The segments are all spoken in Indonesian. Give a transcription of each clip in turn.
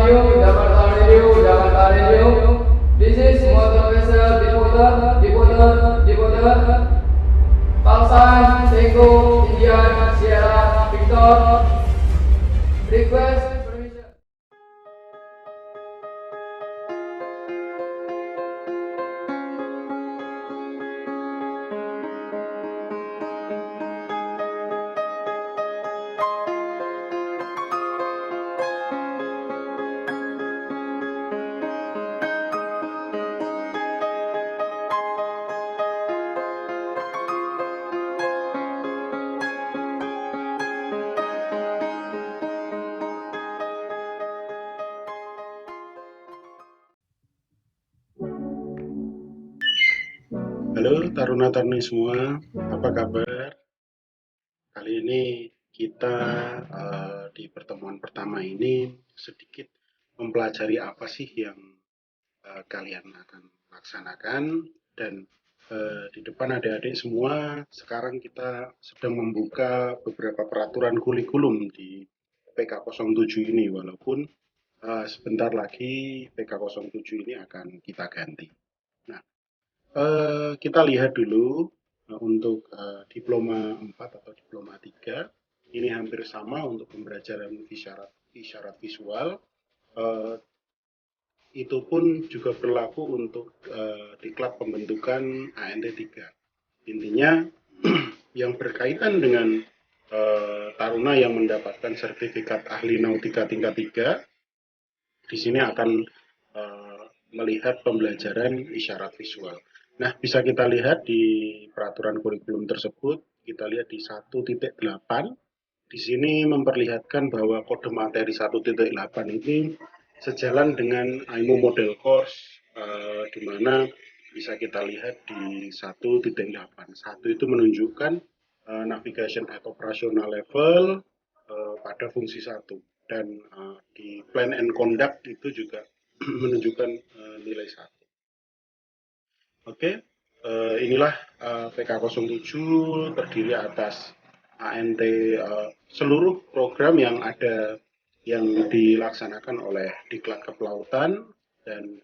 Jakarta Radio. This is motor vessel deporter. Call sign Tango Indian Sierra Victor. Request permission. Halo Taruna-Taruni semua, apa kabar? Kali ini kita di pertemuan pertama ini sedikit mempelajari apa sih yang kalian akan laksanakan dan di depan adik-adik semua, sekarang kita sedang membuka beberapa peraturan kurikulum di PK07 ini, walaupun sebentar lagi PK07 ini akan kita ganti. Nah, kita lihat dulu untuk diploma 4 atau diploma 3 ini hampir sama untuk pembelajaran isyarat visual. Eh, itu pun juga berlaku untuk diklat pembentukan ANT 3. Intinya yang berkaitan dengan taruna yang mendapatkan sertifikat ahli nautika tingkat 3 di sini akan melihat pembelajaran isyarat visual. Nah, bisa kita lihat di peraturan kurikulum tersebut, kita lihat di 1.8, di sini memperlihatkan bahwa kode materi 1.8 ini sejalan dengan AIMO Model Course, di mana bisa kita lihat di 1.8. 1 itu menunjukkan navigation at operational level pada fungsi 1. Dan di plan and conduct itu juga menunjukkan nilai 1. Oke, inilah PK07 terdiri atas ANT seluruh program yang ada yang dilaksanakan oleh Diklat Kepelautan dan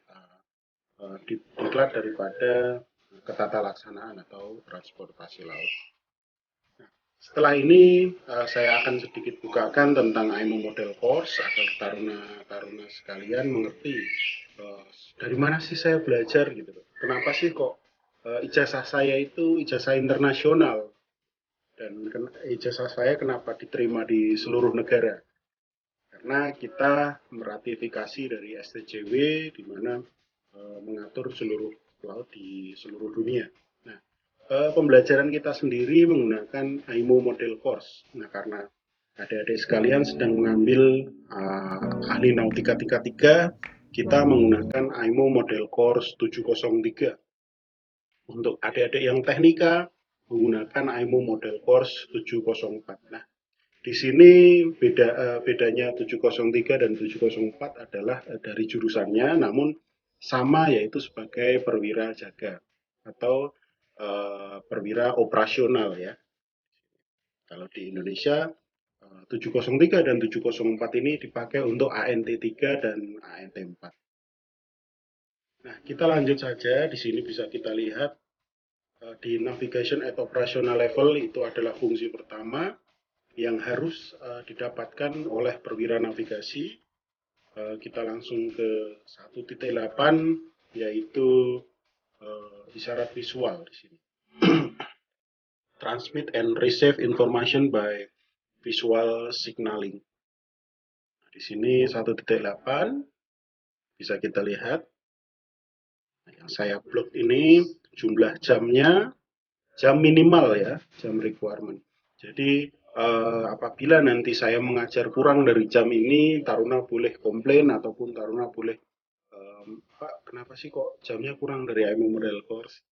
diklat daripada ketata laksanaan atau transportasi laut. Setelah ini saya akan sedikit bukakan tentang AIMO Model Course agar taruna-taruna sekalian mengerti dari mana sih saya belajar gitu. Kenapa sih kok ijazah saya itu ijazah internasional dan ijazah saya kenapa diterima di seluruh negara? Karena kita meratifikasi dari STJW di mana mengatur seluruh laut di seluruh dunia. Nah, pembelajaran kita sendiri menggunakan AIMO Model Course. Nah, karena adik-adik sekalian sedang mengambil ahli nautika tingkat 3, kita menggunakan AIMO Model Course 703. Untuk adik-adik yang teknika, menggunakan AIMO Model Course 704. Nah, di sini bedanya 703 dan 704 adalah dari jurusannya, namun sama yaitu sebagai perwira jaga atau perwira operasional ya. Kalau di Indonesia 703 dan 704 ini dipakai untuk ANT 3 dan ANT 4. Nah, kita lanjut saja. Di sini bisa kita lihat di navigation at operational level itu adalah fungsi pertama yang harus didapatkan oleh perwira navigasi. Kita langsung ke 1.8 yaitu isyarat visual di sini. Transmit and receive information by visual signaling. Nah, di sini 1.8 bisa kita lihat. Nah, yang saya plot ini jumlah jamnya, jam minimal ya, jam requirement. Jadi apabila nanti saya mengajar kurang dari jam ini, taruna boleh komplain ataupun taruna boleh, Pak, kenapa sih kok jamnya kurang dari AIMO Model Course?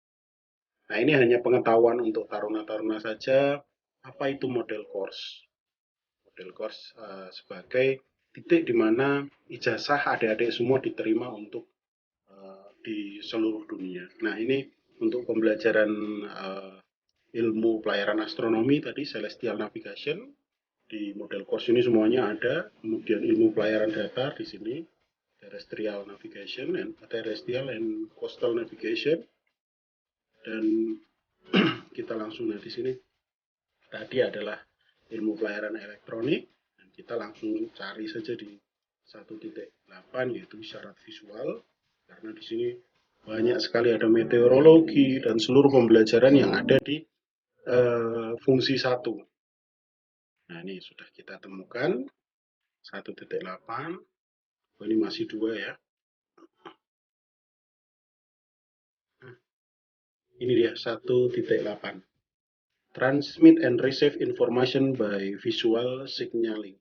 Nah, ini hanya pengetahuan untuk taruna-taruna saja. Apa itu model course? Model course sebagai titik di mana ijazah adik-adik semua diterima untuk di seluruh dunia. Nah, ini untuk pembelajaran ilmu pelayaran astronomi tadi, celestial navigation. Di model course ini semuanya ada. Kemudian ilmu pelayaran datar di sini. terrestrial navigation and coastal navigation. Dan kita langsung di sini tadi adalah ilmu pelayaran elektronik, dan kita langsung cari saja di 1.8 yaitu isyarat visual, karena di sini banyak sekali ada meteorologi dan seluruh pembelajaran yang ada di fungsi 1. Nah, ini sudah kita temukan 1.8. Oh, ini masih 2 ya. Nah, ini dia 1.8. Transmit and receive information by visual signaling.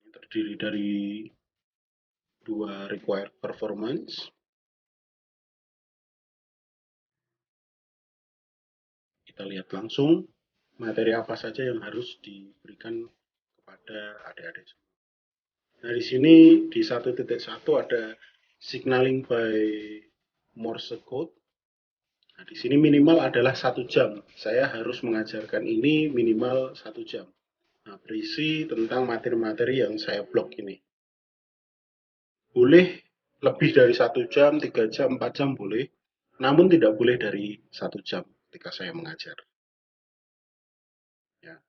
Ini terdiri dari 2 required performance. Kita lihat langsung materi apa saja yang harus diberikan kepada adik-adik. Nah, di sini di 1.1 ada signaling by Morse code. Nah, di sini minimal adalah 1 jam. Saya harus mengajarkan ini minimal 1 jam. Nah, berisi tentang materi-materi yang saya blok ini. Boleh lebih dari 1 jam, 3 jam, 4 jam boleh. Namun tidak boleh dari 1 jam ketika saya mengajar. Ya.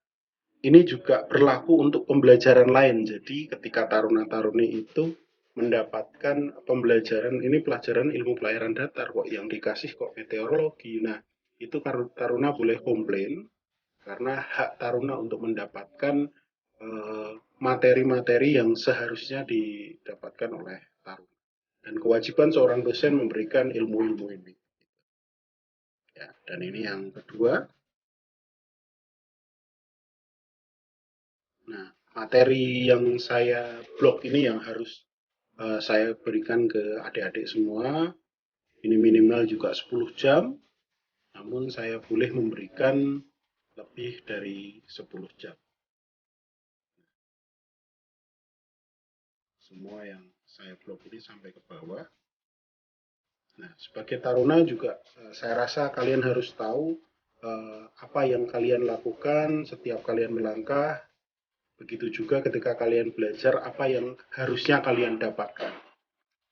Ini juga berlaku untuk pembelajaran lain. Jadi ketika taruna-taruni itu mendapatkan pembelajaran, ini pelajaran ilmu pelayaran datar kok yang dikasih kok meteorologi. Nah, itu taruna boleh komplain karena hak taruna untuk mendapatkan materi-materi yang seharusnya didapatkan oleh taruna. Dan kewajiban seorang dosen memberikan ilmu-ilmu ini. Ya, dan ini yang kedua. Nah, materi yang saya blok ini yang harus saya berikan ke adik-adik semua. Ini minimal juga 10 jam, namun saya boleh memberikan lebih dari 10 jam. Semua yang saya blok ini sampai ke bawah. Nah, sebagai taruna juga saya rasa kalian harus tahu apa yang kalian lakukan setiap kalian melangkah. Begitu juga ketika kalian belajar apa yang harusnya kalian dapatkan.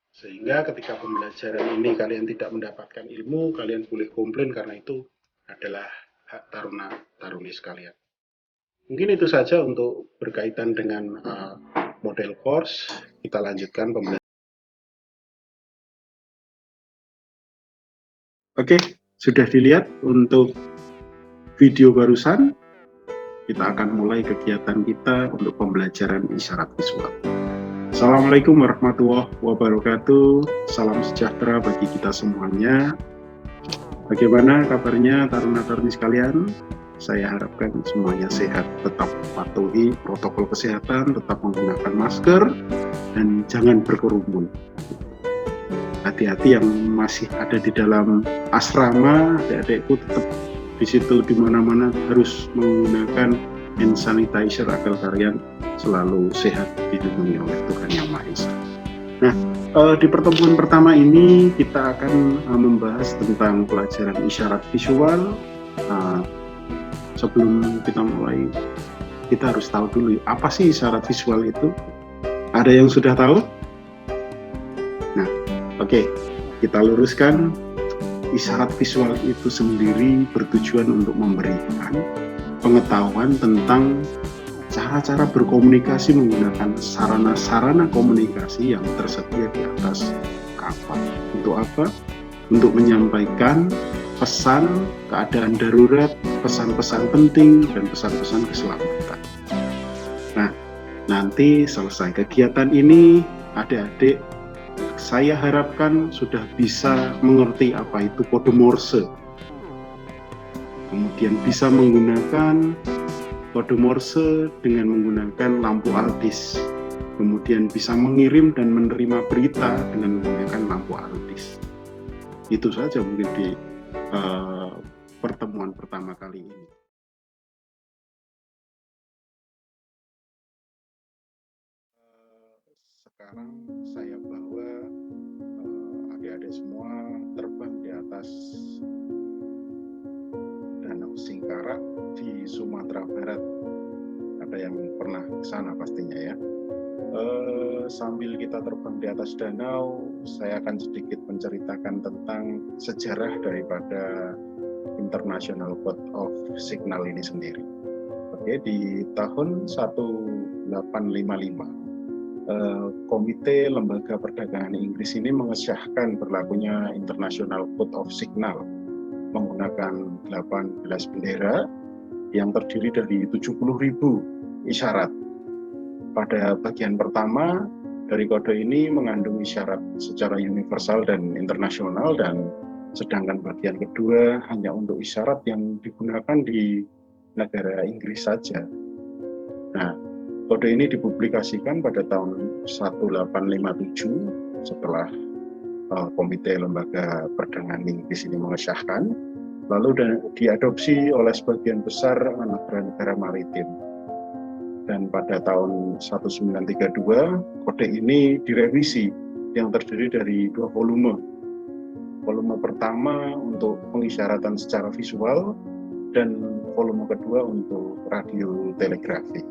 Sehingga ketika pembelajaran ini kalian tidak mendapatkan ilmu, kalian boleh komplain karena itu adalah hak taruna-taruni sekalian. Mungkin itu saja untuk berkaitan dengan model course. Kita lanjutkan pembelajaran. Oke, sudah dilihat untuk video barusan. Kita akan mulai kegiatan kita untuk pembelajaran isyarat visual. Assalamualaikum warahmatullahi wabarakatuh. Salam sejahtera bagi kita semuanya. Bagaimana kabarnya taruna-taruni sekalian? Saya harapkan semuanya sehat, tetap patuhi protokol kesehatan, tetap menggunakan masker, dan jangan berkerumun. Hati-hati yang masih ada di dalam asrama, adik-adikku tetap di situ di mana-mana harus menggunakan hand sanitizer agar kalian selalu sehat dilindungi oleh Tuhan Yang Maha Esa. Nah, di pertemuan pertama ini kita akan membahas tentang pelajaran isyarat visual. Sebelum kita mulai, kita harus tahu dulu apa sih isyarat visual itu. Ada yang sudah tahu? Nah, oke, kita luruskan. Isyarat visual itu sendiri bertujuan untuk memberikan pengetahuan tentang cara-cara berkomunikasi menggunakan sarana-sarana komunikasi yang tersedia di atas kapal. Untuk apa? Untuk menyampaikan pesan keadaan darurat, pesan-pesan penting, dan pesan-pesan keselamatan. Nah, nanti selesai kegiatan ini, adik-adik saya harapkan sudah bisa mengerti apa itu kode Morse. Kemudian bisa menggunakan kode Morse dengan menggunakan lampu altis. Kemudian bisa mengirim dan menerima berita dengan menggunakan lampu altis. Itu saja mungkin di pertemuan pertama kali ini. Sekarang saya bawa adik-adik semua terbang di atas Danau Singkarak di Sumatera Barat. Ada yang pernah ke sana pastinya ya. Sambil kita terbang di atas danau, saya akan sedikit menceritakan tentang sejarah daripada International Code of Signal ini sendiri. Oke, di tahun 1855, Komite Lembaga Perdagangan Inggris ini mengesahkan berlakunya International Code of Signal menggunakan 18 bendera yang terdiri dari 70.000 isyarat. Pada bagian pertama dari kode ini mengandung isyarat secara universal dan internasional, dan sedangkan bagian kedua hanya untuk isyarat yang digunakan di negara Inggris saja. Nah, kode ini dipublikasikan pada tahun 1857 setelah Komite Lembaga Perdagangan Inggris ini mengesahkan, lalu diadopsi oleh sebagian besar negara-negara maritim. Dan pada tahun 1932, kode ini direvisi yang terdiri dari 2 volume. Volume pertama untuk pengisyaratan secara visual dan volume kedua untuk radio telegrafi.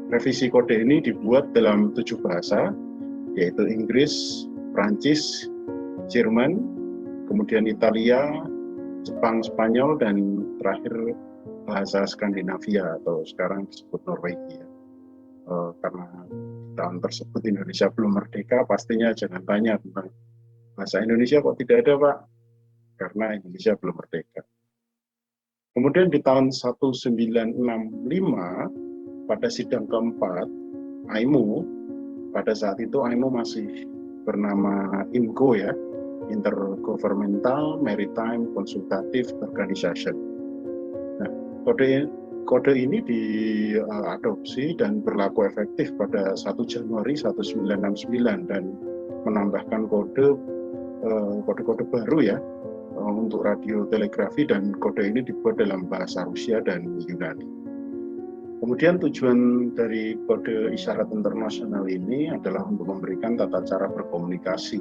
Revisi kode ini dibuat dalam 7 bahasa, yaitu Inggris, Prancis, Jerman, kemudian Italia, Jepang, Spanyol, dan terakhir bahasa Skandinavia atau sekarang disebut Norwegia. Karena tahun tersebut Indonesia belum merdeka, pastinya jangan tanya tentang bahasa Indonesia kok tidak ada, Pak, karena Indonesia belum merdeka. Kemudian di tahun 1965 pada sidang keempat IMO, pada saat itu IMO masih bernama IMCO ya, Intergovernmental Maritime Consultative Organization. Nah, kode ini diadopsi dan berlaku efektif pada 1 Januari 1969 dan menambahkan kode-kode baru ya untuk radio telegrafi, dan kode ini dibuat dalam bahasa Rusia dan Yunani. Kemudian tujuan dari kode isyarat internasional ini adalah untuk memberikan tata cara berkomunikasi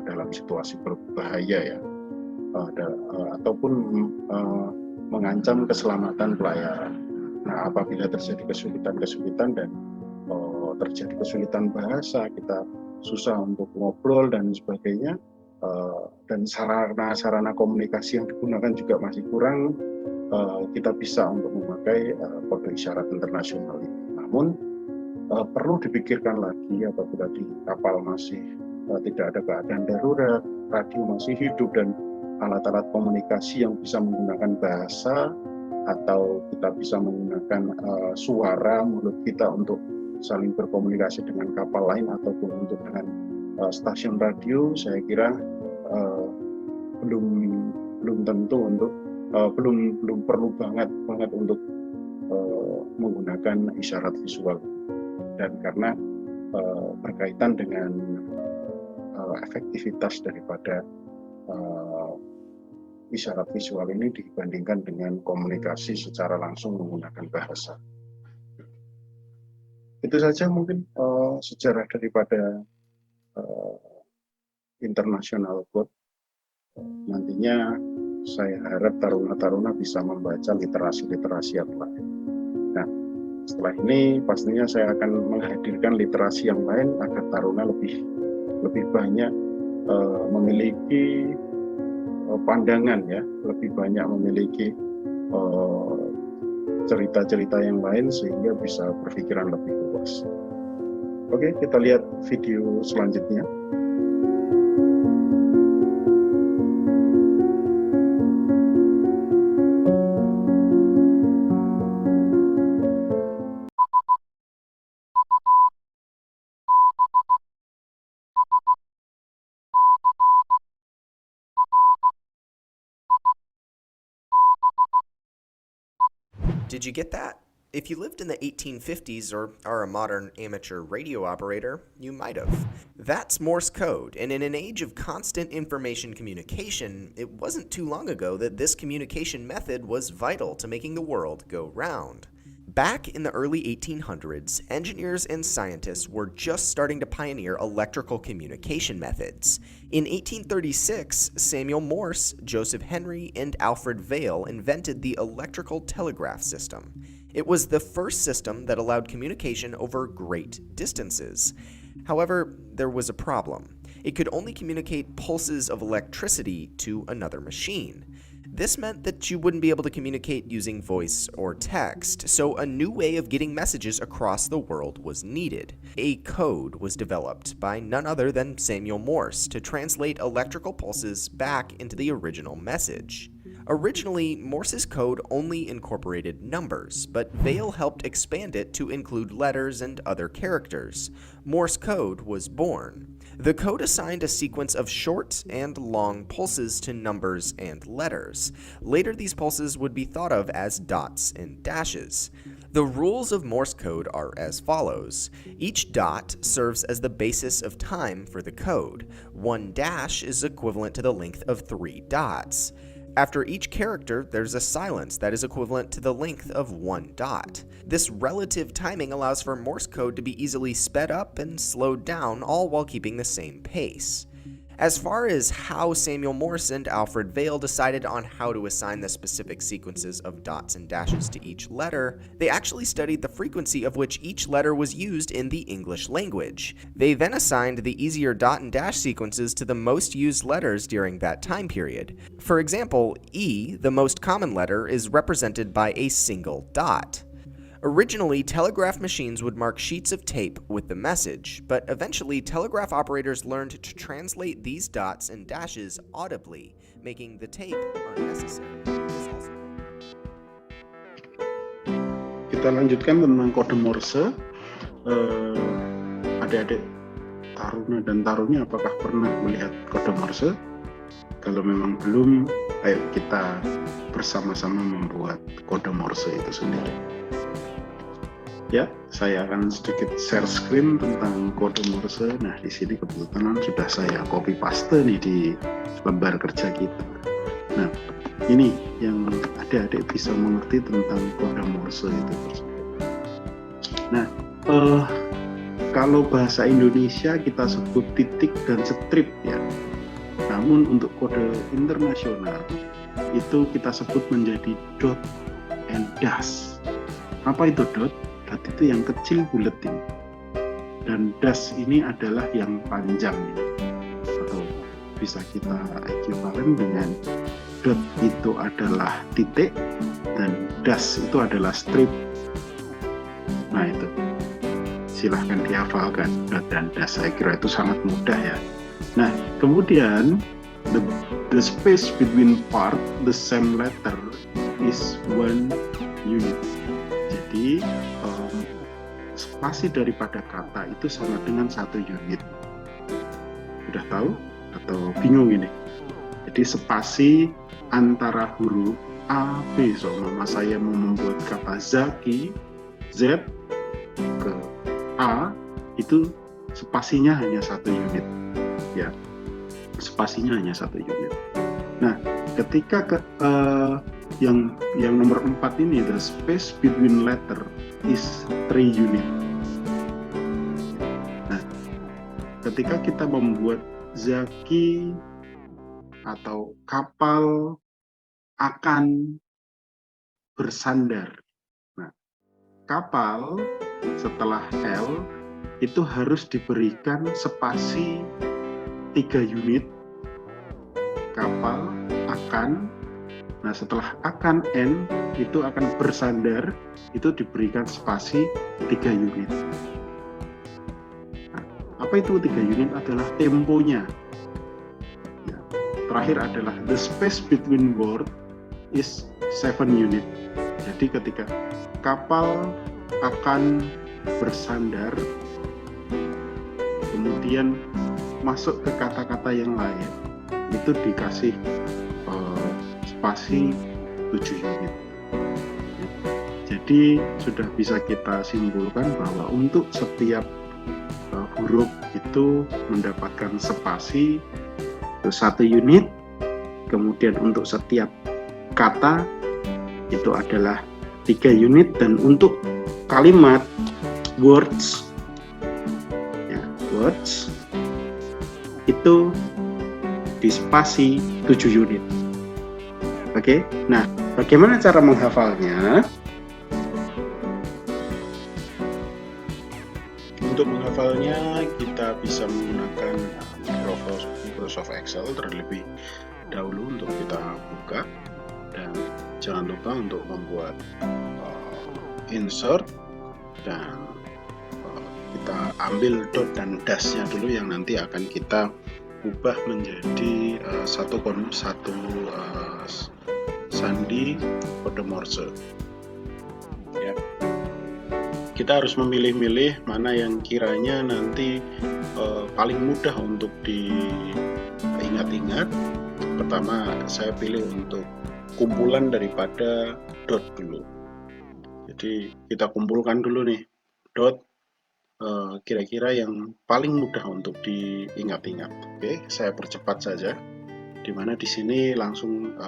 dalam situasi berbahaya ya, ataupun mengancam keselamatan pelayaran. Nah, apabila terjadi kesulitan dan terjadi kesulitan bahasa, kita susah untuk ngobrol dan sebagainya, dan sarana komunikasi yang digunakan juga masih kurang, kita bisa untuk memakai kode isyarat internasional ini. Namun perlu dipikirkan lagi apabila di kapal masih tidak ada keadaan darurat, radio masih hidup, dan alat-alat komunikasi yang bisa menggunakan bahasa, atau kita bisa menggunakan suara mulut kita untuk saling berkomunikasi dengan kapal lain ataupun untuk dengan stasiun radio, saya kira belum tentu untuk belum perlu banget untuk menggunakan isyarat visual, dan karena berkaitan dengan efektivitas daripada isyarat visual ini dibandingkan dengan komunikasi secara langsung menggunakan bahasa. Itu saja mungkin sejarah daripada International Code. Nantinya saya harap taruna-taruna bisa membaca literasi-literasi yang lain. Nah, setelah ini pastinya saya akan menghadirkan literasi yang lain agar taruna lebih banyak memiliki pandangan ya, lebih banyak memiliki cerita-cerita yang lain sehingga bisa berpikiran lebih luas. Oke, kita lihat video selanjutnya. Did you get that? If you lived in the 1850s or are a modern amateur radio operator, you might have. That's Morse code, and in an age of constant information communication, it wasn't too long ago that this communication method was vital to making the world go round. Back in the early 1800s, engineers and scientists were just starting to pioneer electrical communication methods. In 1836, Samuel Morse, Joseph Henry, and Alfred Vail invented the electrical telegraph system. It was the first system that allowed communication over great distances. However, there was a problem. It could only communicate pulses of electricity to another machine. This meant that you wouldn't be able to communicate using voice or text, so a new way of getting messages across the world was needed. A code was developed by none other than Samuel Morse to translate electrical pulses back into the original message. Originally, Morse's code only incorporated numbers, but Vail helped expand it to include letters and other characters. Morse code was born. The code assigned a sequence of short and long pulses to numbers and letters. Later, these pulses would be thought of as dots and dashes. The rules of Morse code are as follows. Each dot serves as the basis of time for the code. One dash is equivalent to the length of 3 dots. After each character, there's a silence that is equivalent to the length of 1 dot. This relative timing allows for Morse code to be easily sped up and slowed down, all while keeping the same pace. As far as how Samuel Morse and Alfred Vail decided on how to assign the specific sequences of dots and dashes to each letter, they actually studied the frequency of which each letter was used in the English language. They then assigned the easier dot and dash sequences to the most used letters during that time period. For example, E, the most common letter, is represented by a single dot. Originally, telegraph machines would mark sheets of tape with the message, but eventually telegraph operators learned to translate these dots and dashes audibly, making the tape unnecessary. Kita lanjutkan tentang kode Morse. Adik-adik taruna dan taruni apakah pernah melihat kode Morse? Kalau memang belum, ayo kita bersama-sama membuat kode Morse itu sendiri. Ya, saya akan sedikit share screen tentang kode Morse. Nah, di sini kebetulan sudah saya copy paste nih di lembar kerja kita. Nah, ini yang adik-adik bisa mengerti tentang kode Morse itu tersebut. Nah, kalau bahasa Indonesia kita sebut titik dan strip ya. Namun untuk kode internasional itu kita sebut menjadi dot and dash. Apa itu dot? Dot itu yang kecil buletin, dan dash ini adalah yang panjang, atau bisa kita ekivalen dengan dot itu adalah titik dan dash itu adalah strip. Nah itu silahkan dihafalkan dot dan dash, saya kira itu sangat mudah ya. Nah kemudian the space between part the same letter is 1 unit. Jadi spasi daripada kata itu sama dengan 1 unit. Sudah tahu atau bingung ini? Jadi spasi antara huruf A, B, so mama saya mau membuat kata Zaki, Z ke A, itu spasinya hanya 1 unit. Ya, spasinya hanya 1 unit. Nah, ketika yang nomor 4 ini, the space between letter is 3 unit. Nah, ketika kita membuat Zaki atau kapal akan bersandar. Nah, kapal setelah L itu harus diberikan spasi 3 unit. Kapal akan, nah setelah akan N itu akan bersandar, itu diberikan spasi 3 unit. Nah, apa itu 3 unit? Adalah temponya. Ya, terakhir adalah the space between word is 7 unit. Jadi ketika kapal akan bersandar, kemudian masuk ke kata-kata yang lain, itu dikasih spasi 7 unit. Jadi sudah bisa kita simpulkan bahwa untuk setiap huruf itu mendapatkan spasi 1 unit, kemudian untuk setiap kata itu adalah 3 unit, dan untuk kalimat words ya, words itu di spasi 7 unit. Oke, nah bagaimana cara menghafalnya? Untuk menghafalnya kita bisa menggunakan Microsoft Excel terlebih dahulu untuk kita buka, dan jangan lupa untuk membuat insert, dan kita ambil dot dan dashnya dulu yang nanti akan kita ubah menjadi satu sandi kode Morse ya. Kita harus memilih-milih mana yang kiranya nanti paling mudah untuk diingat-ingat. Pertama saya pilih untuk kumpulan daripada dot dulu. Jadi kita kumpulkan dulu nih dot, kira-kira yang paling mudah untuk diingat-ingat. Oke, saya percepat saja. Dimana di sini langsung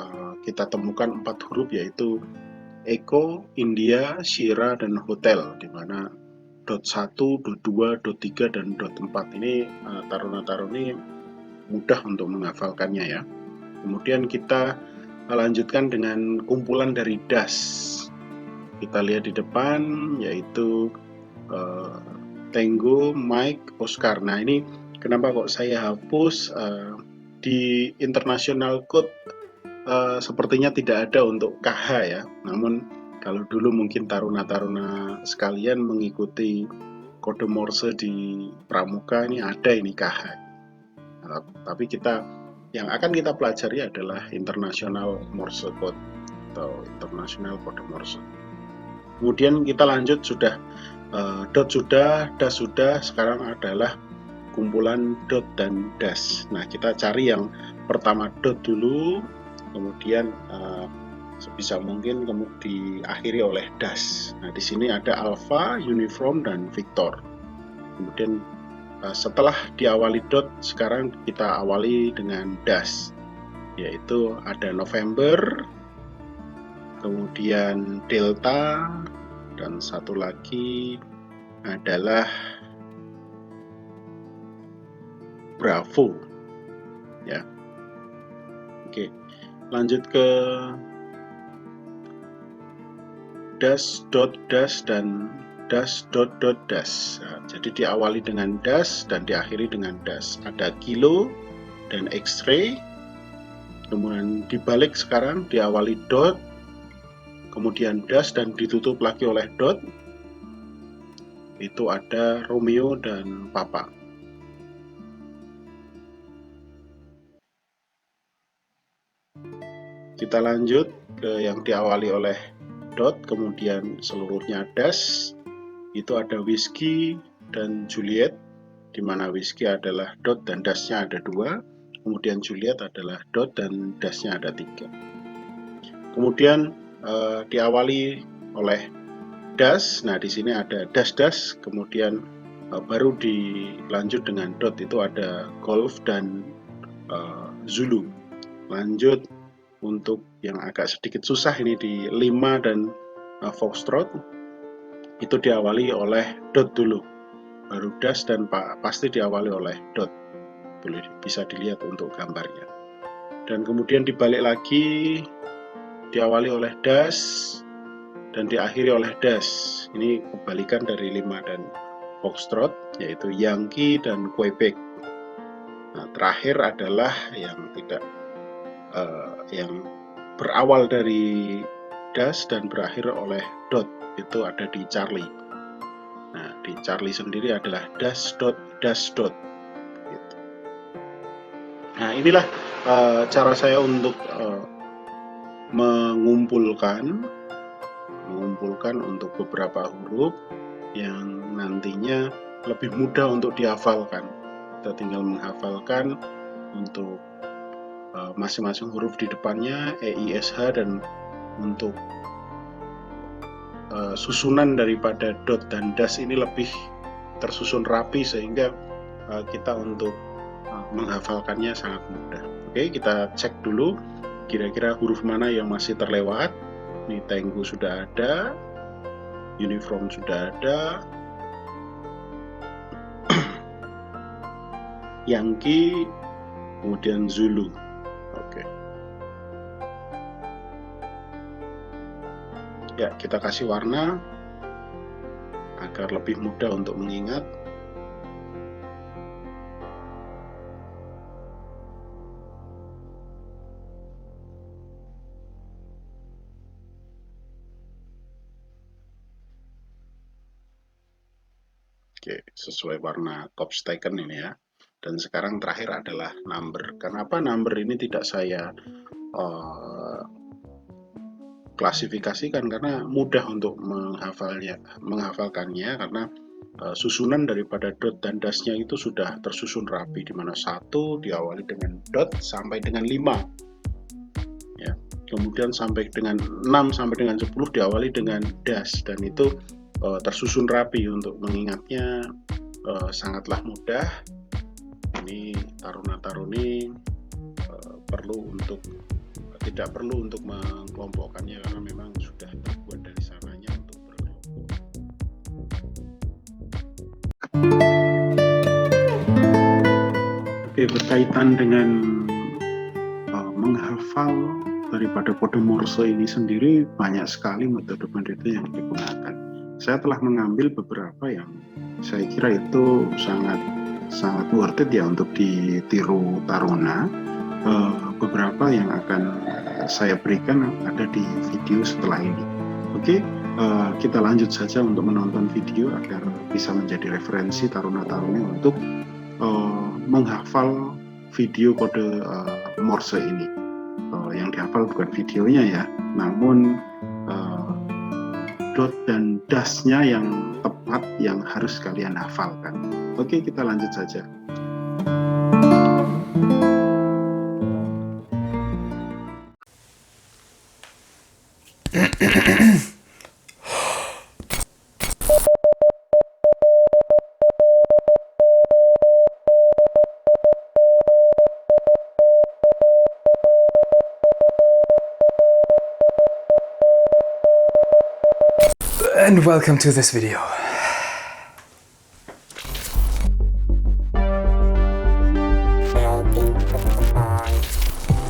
kita temukan 4 huruf, yaitu Eko, India, Shira, dan Hotel. Dimana dot 1, dot 2, dot 3, dan dot 4 ini taruna-taruni mudah untuk menghafalkannya ya. Kemudian kita lanjutkan dengan kumpulan dari dash. Kita lihat di depan, yaitu Tango, Mike, Oscar. Nah ini kenapa kok saya hapus di international code, sepertinya tidak ada untuk KH ya. Namun kalau dulu mungkin taruna-taruna sekalian mengikuti kode Morse di Pramuka, ini ada ini KH. Nah, tapi yang akan kita pelajari adalah international Morse code atau international code Morse. Kemudian kita lanjut, sudah dot sudah, dash sudah, sekarang adalah kumpulan dot dan dash. Nah kita cari yang pertama dot dulu, kemudian sebisa mungkin diakhiri oleh dash. Nah di sini ada Alpha, Uniform, dan Victor. Kemudian setelah diawali dot, sekarang kita awali dengan dash, yaitu ada November, kemudian Delta, dan satu lagi adalah Bravo ya. Oke, lanjut ke dash dot dash dan dash dot dot dash. Nah, jadi diawali dengan dash dan diakhiri dengan dash. Ada kilo dan X-ray, kemudian dibalik sekarang diawali dot, kemudian dash dan ditutup lagi oleh dot. Itu ada Romeo dan Papa. Kita lanjut ke yang diawali oleh dot, kemudian seluruhnya dash. Itu ada Whiskey dan Juliet, di mana Whiskey adalah dot dan dashnya ada 2, kemudian Juliet adalah dot dan dashnya ada 3. Kemudian diawali oleh dash. Nah di sini ada dash dash, kemudian baru dilanjut dengan dot, itu ada Golf dan Zulu. Lanjut untuk yang agak sedikit susah ini di 5 dan Foxtrot, itu diawali oleh dot dulu, baru dash, dan pasti diawali oleh dot. Boleh bisa dilihat untuk gambarnya. Dan kemudian dibalik lagi, diawali oleh dash dan diakhiri oleh dash. Ini kebalikan dari 5 dan Foxtrot, yaitu Yankee dan Quebec. Nah, terakhir adalah yang tidak yang berawal dari dash dan berakhir oleh dot, itu ada di Charlie. Nah di Charlie sendiri adalah dash dot gitu. Nah inilah cara saya untuk mengumpulkan untuk beberapa huruf yang nantinya lebih mudah untuk dihafalkan. Kita tinggal menghafalkan untuk masing-masing huruf di depannya, EISH, dan untuk susunan daripada dot dan dash ini lebih tersusun rapi, sehingga kita untuk menghafalkannya sangat mudah. Oke, kita cek dulu kira-kira huruf mana yang masih terlewat. Ini Tengku sudah ada, Uniform sudah ada, Yankee, kemudian Zulu. Oke. Ya, kita kasih warna agar lebih mudah untuk mengingat. Oke, sesuai warna Cops Taken ini ya. Dan sekarang terakhir adalah number. Kenapa number ini tidak saya klasifikasikan? Karena mudah untuk menghafalkannya karena susunan daripada dot dan dasnya itu sudah tersusun rapi, di mana 1 diawali dengan dot sampai dengan 5. Ya. Kemudian sampai dengan 6 sampai dengan 10 diawali dengan dash, dan itu tersusun rapi. Untuk mengingatnya sangatlah mudah. Ini taruna-taruni tidak perlu untuk mengelompokkannya karena memang sudah terbuat dari sananya untuk berkelompok. Oke, berkaitan dengan menghafal daripada kode Morse ini sendiri, banyak sekali metode-metode yang digunakan. Saya telah mengambil beberapa yang saya kira itu sangat worth it ya untuk ditiru taruna. Beberapa yang akan saya berikan ada di video setelah ini. Oke, kita lanjut saja untuk menonton video agar bisa menjadi referensi taruna-taruni untuk menghafal video kode Morse ini. Yang dihafal bukan videonya ya, namun dot dan dashnya yang tepat yang harus kalian hafalkan. Oke, kita lanjut saja. And welcome to this video.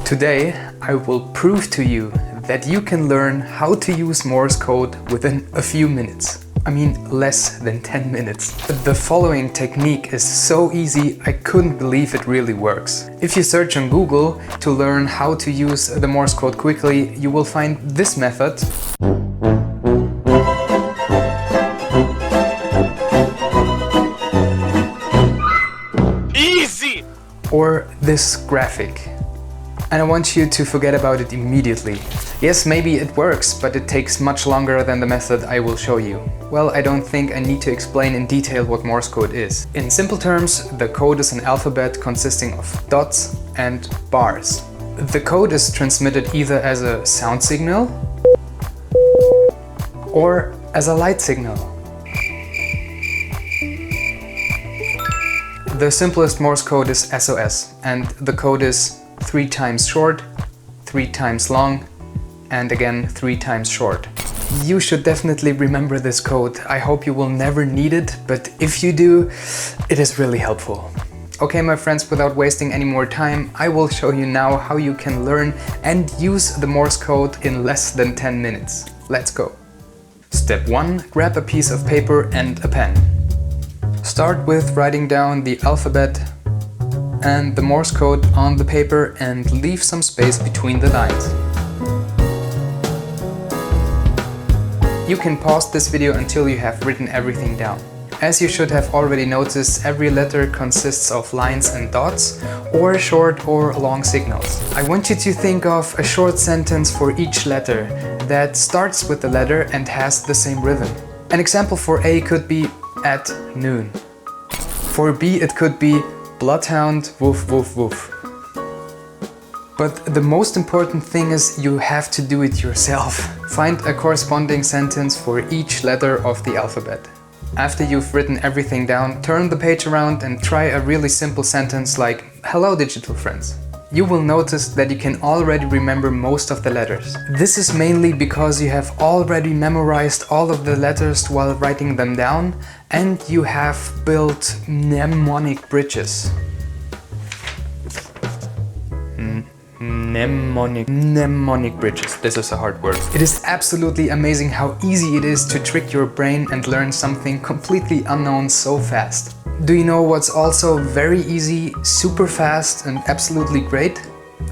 Today I will prove to you that you can learn how to use Morse code within a few minutes. I mean less than 10 minutes. The following technique is so easy, I couldn't believe it really works. If you search on Google to learn how to use the Morse code quickly, you will find this method. Easy! Or this graphic. And I want you to forget about it immediately. Yes, maybe it works, but it takes much longer than the method I will show you. Well, I don't think I need to explain in detail what Morse code is. In simple terms, the code is an alphabet consisting of dots and bars. The code is transmitted either as a sound signal or as a light signal. The simplest Morse code is SOS, and the code is 3 times short, 3 times long, and again 3 times short. You should definitely remember this code. I hope you will never need it, but if you do, it is really helpful. Okay, my friends, without wasting any more time, I will show you now how you can learn and use the Morse code in less than 10 minutes. Let's go. Step 1. Grab a piece of paper and a pen. Start with writing down the alphabet and the Morse code on the paper and leave some space between the lines. You can pause this video until you have written everything down. As you should have already noticed, every letter consists of lines and dots, or short or long signals. I want you to think of a short sentence for each letter that starts with the letter and has the same rhythm. An example for A could be at noon. For B it could be bloodhound, woof woof woof. But the most important thing is you have to do it yourself. Find a corresponding sentence for each letter of the alphabet. After you've written everything down, turn the page around and try a really simple sentence like "Hello digital friends." you will notice that you can already remember most of the letters. This is mainly because you have already memorized all of the letters while writing them down, and you have built mnemonic bridges. Mnemonic bridges. This is a hard word. It is absolutely amazing how easy it is to trick your brain and learn something completely unknown so fast. Do you know what's also very easy, super fast and absolutely great?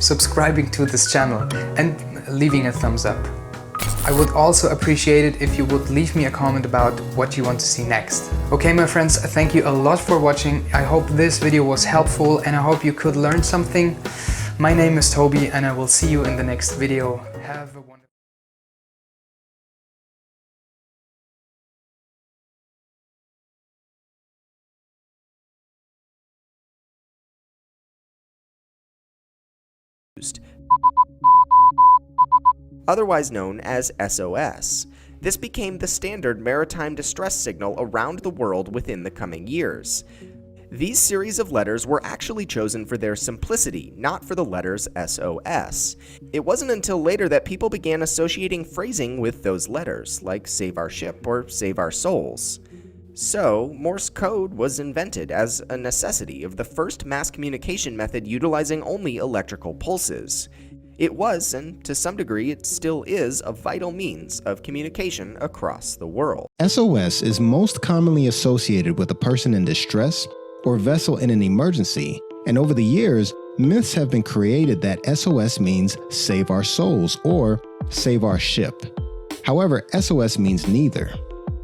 Subscribing to this channel and leaving a thumbs up. I would also appreciate it if you would leave me a comment about what you want to see next. Okay, my friends, thank you a lot for watching. I hope this video was helpful and I hope you could learn something. My name is Toby and I will see you in the next video. Have a wonderful otherwise known as SOS. This became the standard maritime distress signal around the world within the coming years. These series of letters were actually chosen for their simplicity, not for the letters SOS. It wasn't until later that people began associating phrasing with those letters, like save our ship or save our souls. So, Morse code was invented as a necessity of the first mass communication method utilizing only electrical pulses. It was, and to some degree it still is, a vital means of communication across the world. SOS is most commonly associated with a person in distress or vessel in an emergency, and over the years, myths have been created that SOS means save our souls or save our ship. However, SOS means neither.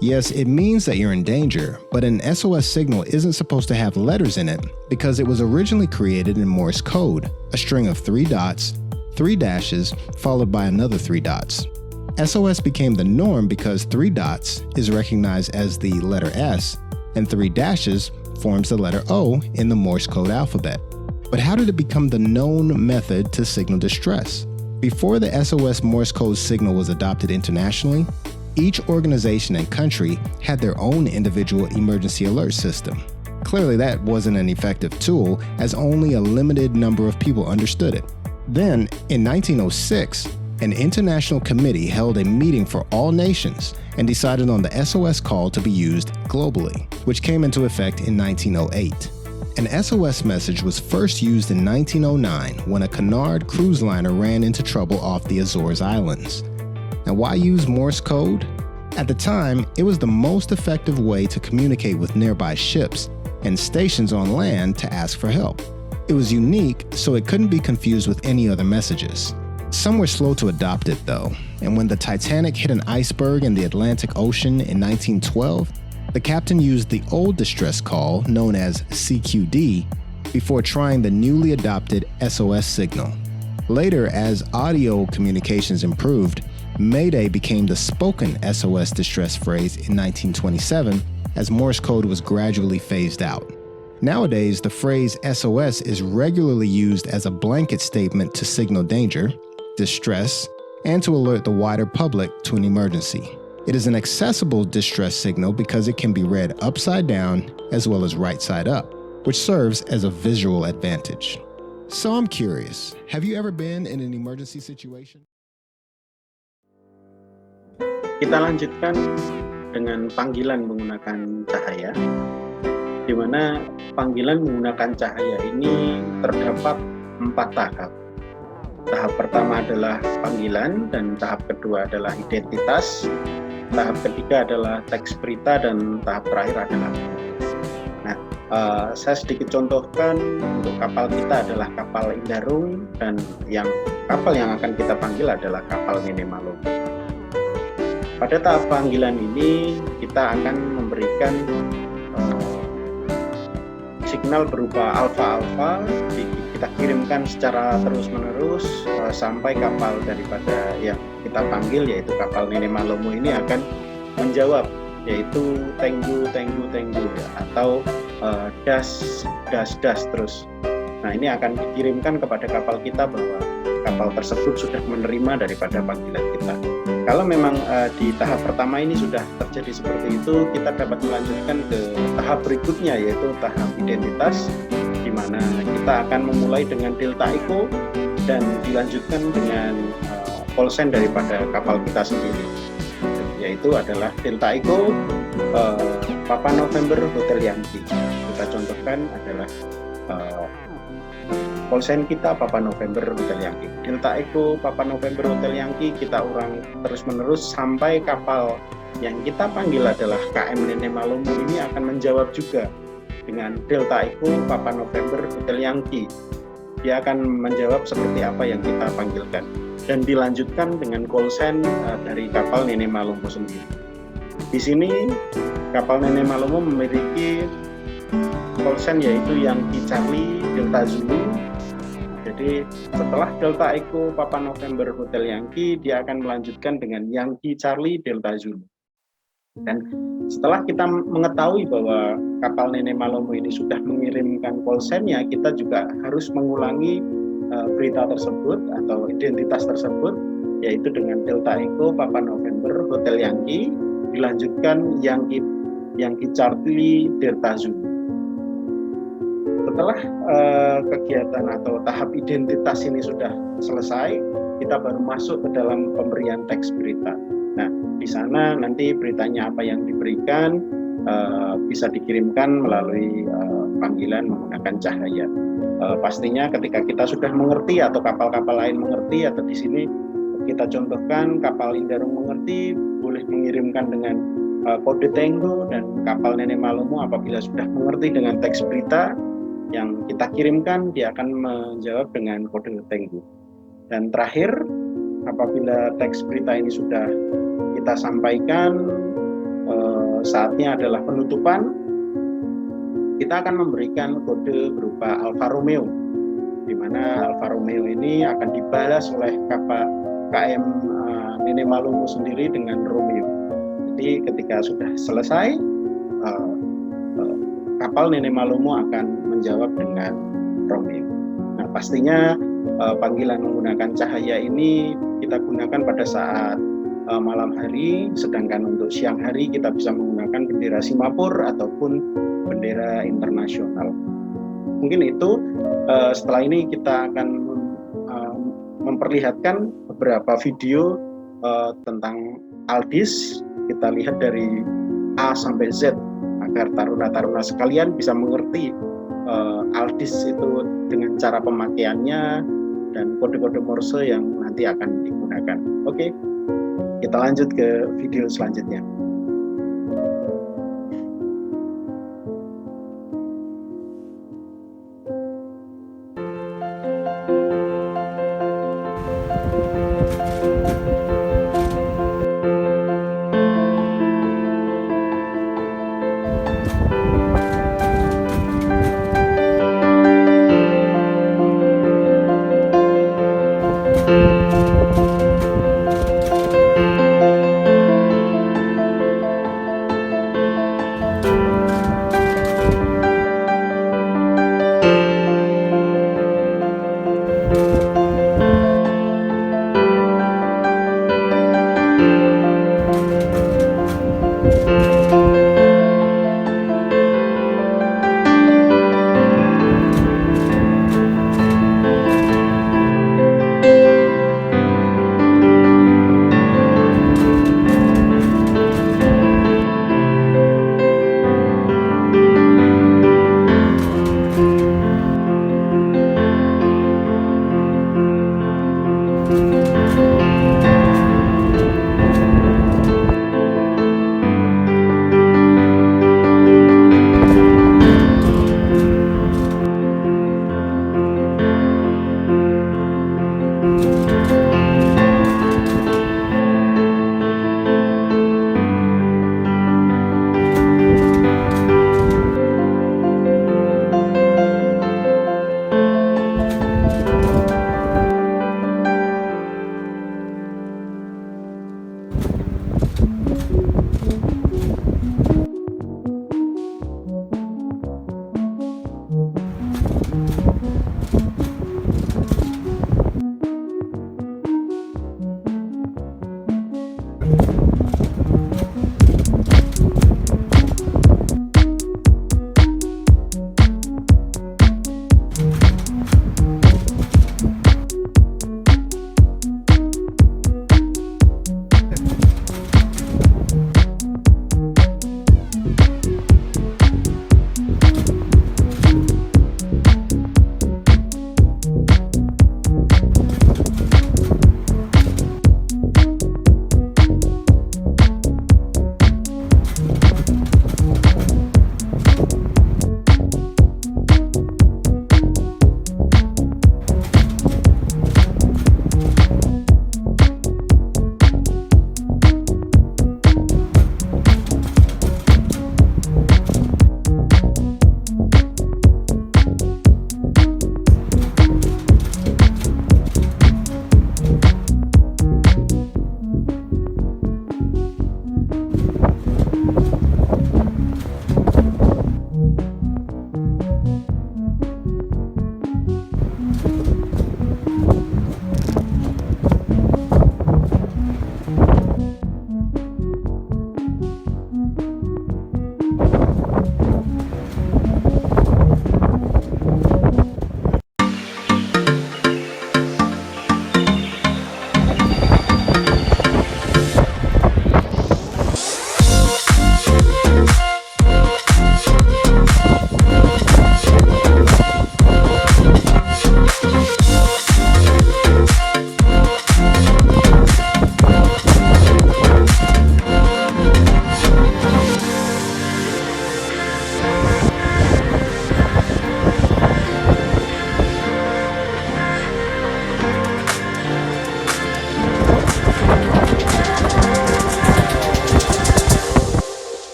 Yes, it means that you're in danger, but an SOS signal isn't supposed to have letters in it because it was originally created in Morse code, a string of 3 dots, 3 dashes, followed by another 3 dots. SOS became the norm because 3 dots is recognized as the letter S, and 3 dashes forms the letter O in the Morse code alphabet. But how did it become the known method to signal distress? Before the SOS Morse code signal was adopted internationally, each organization and country had their own individual emergency alert system. Clearly that wasn't an effective tool as only a limited number of people understood it. Then, in 1906, an international committee held a meeting for all nations and decided on the SOS call to be used globally, which came into effect in 1908. An SOS message was first used in 1909 when a Cunard cruise liner ran into trouble off the Azores Islands. Now, why use Morse code? At the time, it was the most effective way to communicate with nearby ships and stations on land to ask for help. It was unique, so it couldn't be confused with any other messages. Some were slow to adopt it though, and when the Titanic hit an iceberg in the Atlantic Ocean in 1912, the captain used the old distress call, known as CQD, before trying the newly adopted SOS signal. Later, as audio communications improved, Mayday became the spoken SOS distress phrase in 1927 as Morse code was gradually phased out. Nowadays, the phrase SOS is regularly used as a blanket statement to signal danger, distress, and to alert the wider public to an emergency. It is an accessible distress signal because it can be read upside down as well as right side up, which serves as a visual advantage. So I'm curious, have you ever been in an emergency situation? Kita lanjutkan dengan panggilan menggunakan cahaya, di mana panggilan menggunakan cahaya ini terdapat 4 tahap. Tahap pertama adalah panggilan, dan tahap kedua adalah identitas, tahap ketiga adalah teks berita, dan tahap terakhir adalah nah, saya sedikit contohkan. Untuk kapal kita adalah kapal Indarung, dan kapal yang akan kita panggil adalah kapal Nene Malomo. Pada tahap panggilan ini kita akan memberikan signal berupa alfa-alfa, kita kirimkan secara terus-menerus sampai kapal daripada yang kita panggil, yaitu kapal Nene Malomo ini akan menjawab, yaitu tenggu ya, atau das terus. Nah, ini akan dikirimkan kepada kapal kita bahwa kapal tersebut sudah menerima daripada panggilan kita. Kalau memang di tahap pertama ini sudah terjadi seperti itu, kita dapat melanjutkan ke tahap berikutnya, yaitu tahap identitas. di mana kita akan memulai dengan Delta Echo dan dilanjutkan dengan call sign daripada kapal kita sendiri, yaitu adalah Delta Echo Papa November Hotel Yankee. Kita contohkan adalah call sign kita Papa November Hotel Yankee. Delta Echo Papa November Hotel Yankee kita ulang terus-menerus sampai kapal yang kita panggil adalah KM Nene Malomo ini akan menjawab juga dengan Delta Echo Papa November Hotel Yankee. Dia akan menjawab seperti apa yang kita panggilkan dan dilanjutkan dengan call sign dari kapal Nene Malomo sendiri. Di sini kapal Nene Malomo memiliki call sign yaitu Yankee Charlie Delta Zulu. Jadi setelah Delta Echo Papa November Hotel Yankee, dia akan melanjutkan dengan Yankee Charlie Delta Zulu. Dan setelah kita mengetahui bahwa kapal Nene Malomo ini sudah mengirimkan call sign-nya, kita juga harus mengulangi berita tersebut atau identitas tersebut, yaitu dengan Delta Echo Papa November Hotel Yankee, dilanjutkan Yankee Charlie Delta Zulu. Setelah kegiatan atau tahap identitas ini sudah selesai, kita baru masuk ke dalam pemberian teks berita. Nah, di sana nanti beritanya apa yang diberikan bisa dikirimkan melalui panggilan menggunakan cahaya. Pastinya ketika kita sudah mengerti atau kapal-kapal lain mengerti, atau di sini kita contohkan kapal Indarung mengerti, boleh mengirimkan dengan kode Tango, dan kapal Nene Malomo apabila sudah mengerti dengan teks berita yang kita kirimkan, dia akan menjawab dengan kode Tango. Dan terakhir, apabila teks berita ini sudah kita sampaikan, saatnya adalah penutupan. Kita akan memberikan kode berupa Alfa Romeo, di mana Alfa Romeo ini akan dibalas oleh kapal KM Nene Malomo sendiri dengan Romeo. Jadi ketika sudah selesai, kapal Nene Malomo akan menjawab dengan Romeo. Nah, pastinya panggilan menggunakan cahaya ini kita gunakan pada saat malam hari, sedangkan untuk siang hari kita bisa menggunakan bendera Simapur ataupun bendera internasional. Mungkin itu. Setelah ini kita akan memperlihatkan beberapa video tentang Aldis. Kita lihat dari A sampai Z agar taruna-taruna sekalian bisa mengerti Aldis itu dengan cara pemakaiannya dan kode-kode Morse yang nanti akan digunakan. Oke, kita lanjut ke video selanjutnya.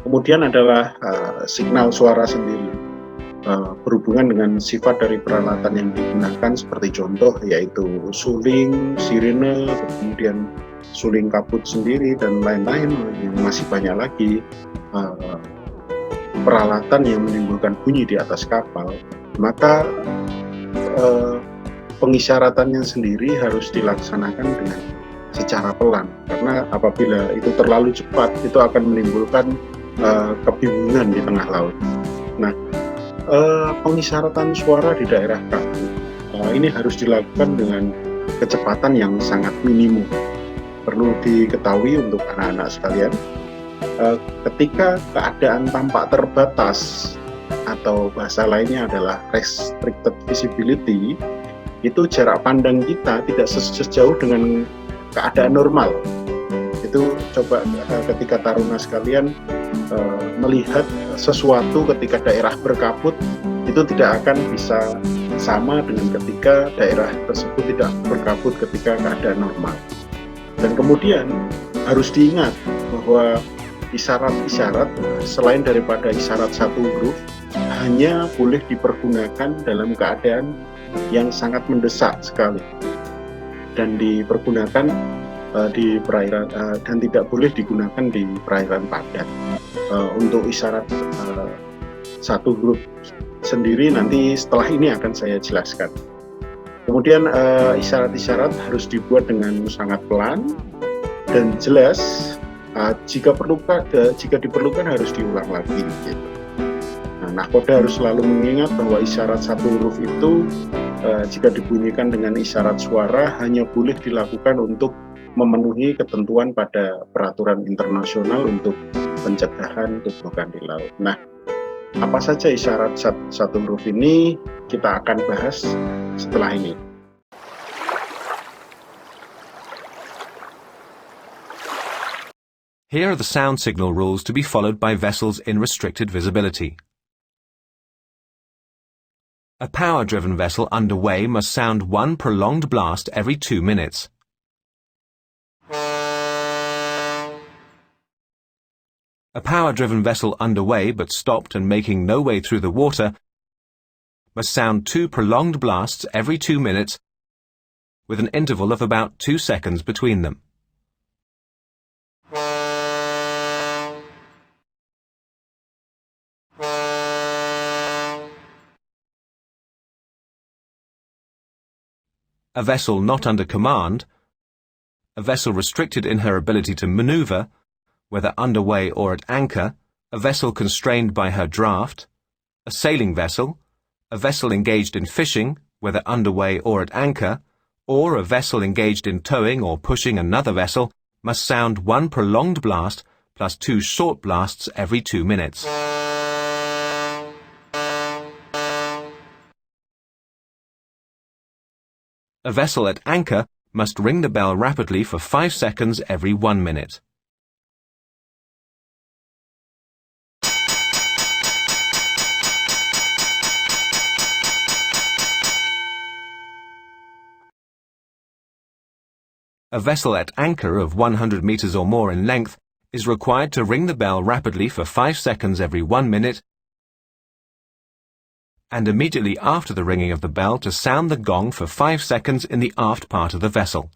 Kemudian adalah signal suara sendiri, berhubungan dengan sifat dari peralatan yang digunakan, seperti contoh yaitu suling, sirene, kemudian suling kabut sendiri, dan lain-lain yang masih banyak lagi peralatan yang menimbulkan bunyi di atas kapal. Maka pengisyaratannya sendiri harus dilaksanakan dengan secara pelan, karena apabila itu terlalu cepat itu akan menimbulkan kebingungan di tengah laut. Nah, pengisyaratan suara di daerah kabut ini harus dilakukan dengan kecepatan yang sangat minimum. Perlu diketahui untuk anak-anak sekalian, ketika keadaan tampak terbatas atau bahasa lainnya adalah restricted visibility, itu jarak pandang kita tidak sejauh dengan keadaan normal. Itu coba ketika taruna sekalian melihat sesuatu ketika daerah berkabut, itu tidak akan bisa sama dengan ketika daerah tersebut tidak berkabut ketika keadaan normal. Dan kemudian harus diingat bahwa isyarat-isyarat selain daripada isyarat satu huruf hanya boleh dipergunakan dalam keadaan yang sangat mendesak sekali, dan dipergunakan di perairan dan tidak boleh digunakan di perairan padat. Untuk isyarat satu huruf sendiri nanti setelah ini akan saya jelaskan. Kemudian isyarat-isyarat harus dibuat dengan sangat pelan dan jelas. Jika diperlukan harus diulang lagi. Gitu. Nah, nahkoda harus selalu mengingat bahwa isyarat satu huruf itu jika dibunyikan dengan isyarat suara hanya boleh dilakukan untuk memenuhi ketentuan pada peraturan internasional untuk pencegahan tubrukan di laut. Nah, apa saja isyarat satu huruf ini kita akan bahas setelah ini. Here are the sound signal rules to be followed by vessels in restricted visibility. A power-driven vessel underway must sound one prolonged blast every 2 minutes. A power-driven vessel underway but stopped and making no way through the water must sound 2 prolonged blasts every 2 minutes with an interval of about 2 seconds between them. A vessel not under command, a vessel restricted in her ability to maneuver, whether underway or at anchor, a vessel constrained by her draft, a sailing vessel, a vessel engaged in fishing, whether underway or at anchor, or a vessel engaged in towing or pushing another vessel, must sound one prolonged blast plus 2 short blasts every 2 minutes. A vessel at anchor must ring the bell rapidly for 5 seconds every 1 minute. A vessel at anchor of 100 meters or more in length is required to ring the bell rapidly for 5 seconds every 1 minute, and immediately after the ringing of the bell to sound the gong for 5 seconds in the aft part of the vessel.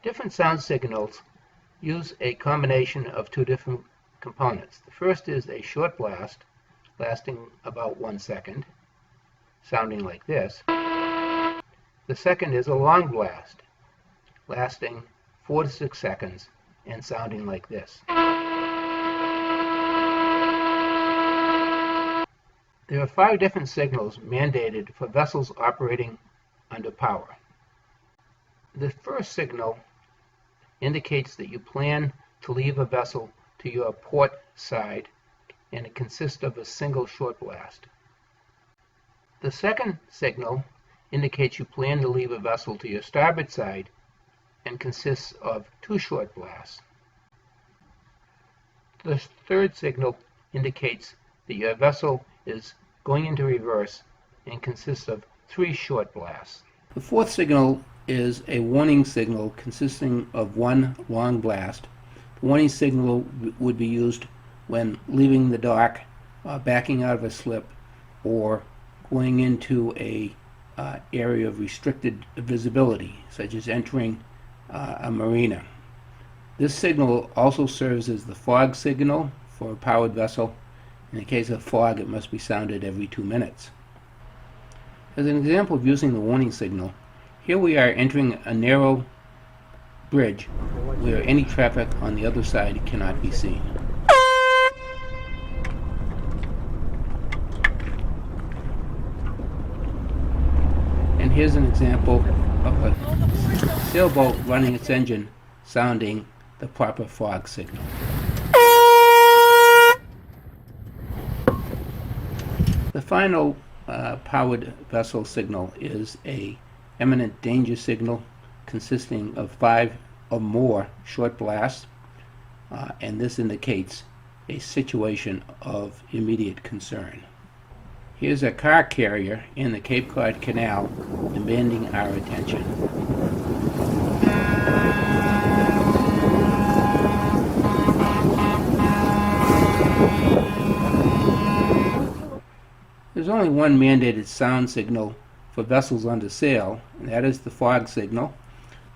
Different sound signals use a combination of 2 different components. The first is a short blast, lasting about 1 second, sounding like this. The second is a long blast, lasting 4 to 6 seconds and sounding like this. There are 5 different signals mandated for vessels operating under power. The first signal indicates that you plan to leave a vessel to your port side, and it consists of a single short blast. The second signal indicates you plan to leave a vessel to your starboard side, and consists of 2 short blasts. The third signal indicates that your vessel is going into reverse and consists of 3 short blasts. The fourth signal is a warning signal consisting of 1 long blast. The warning signal would be used when leaving the dock, backing out of a slip, or going into a area of restricted visibility, such as entering a marina. This signal also serves as the fog signal for a powered vessel. In the case of fog, it must be sounded every 2 minutes. As an example of using the warning signal, here we are entering a narrow bridge where any traffic on the other side cannot be seen. And here's an example of a sailboat running its engine sounding the proper fog signal. The final powered vessel signal is a imminent danger signal consisting of 5 or more short blasts, and this indicates a situation of immediate concern. Here's a car carrier in the Cape Cod Canal demanding our attention. There's only one mandated sound signal for vessels under sail, and that is the fog signal.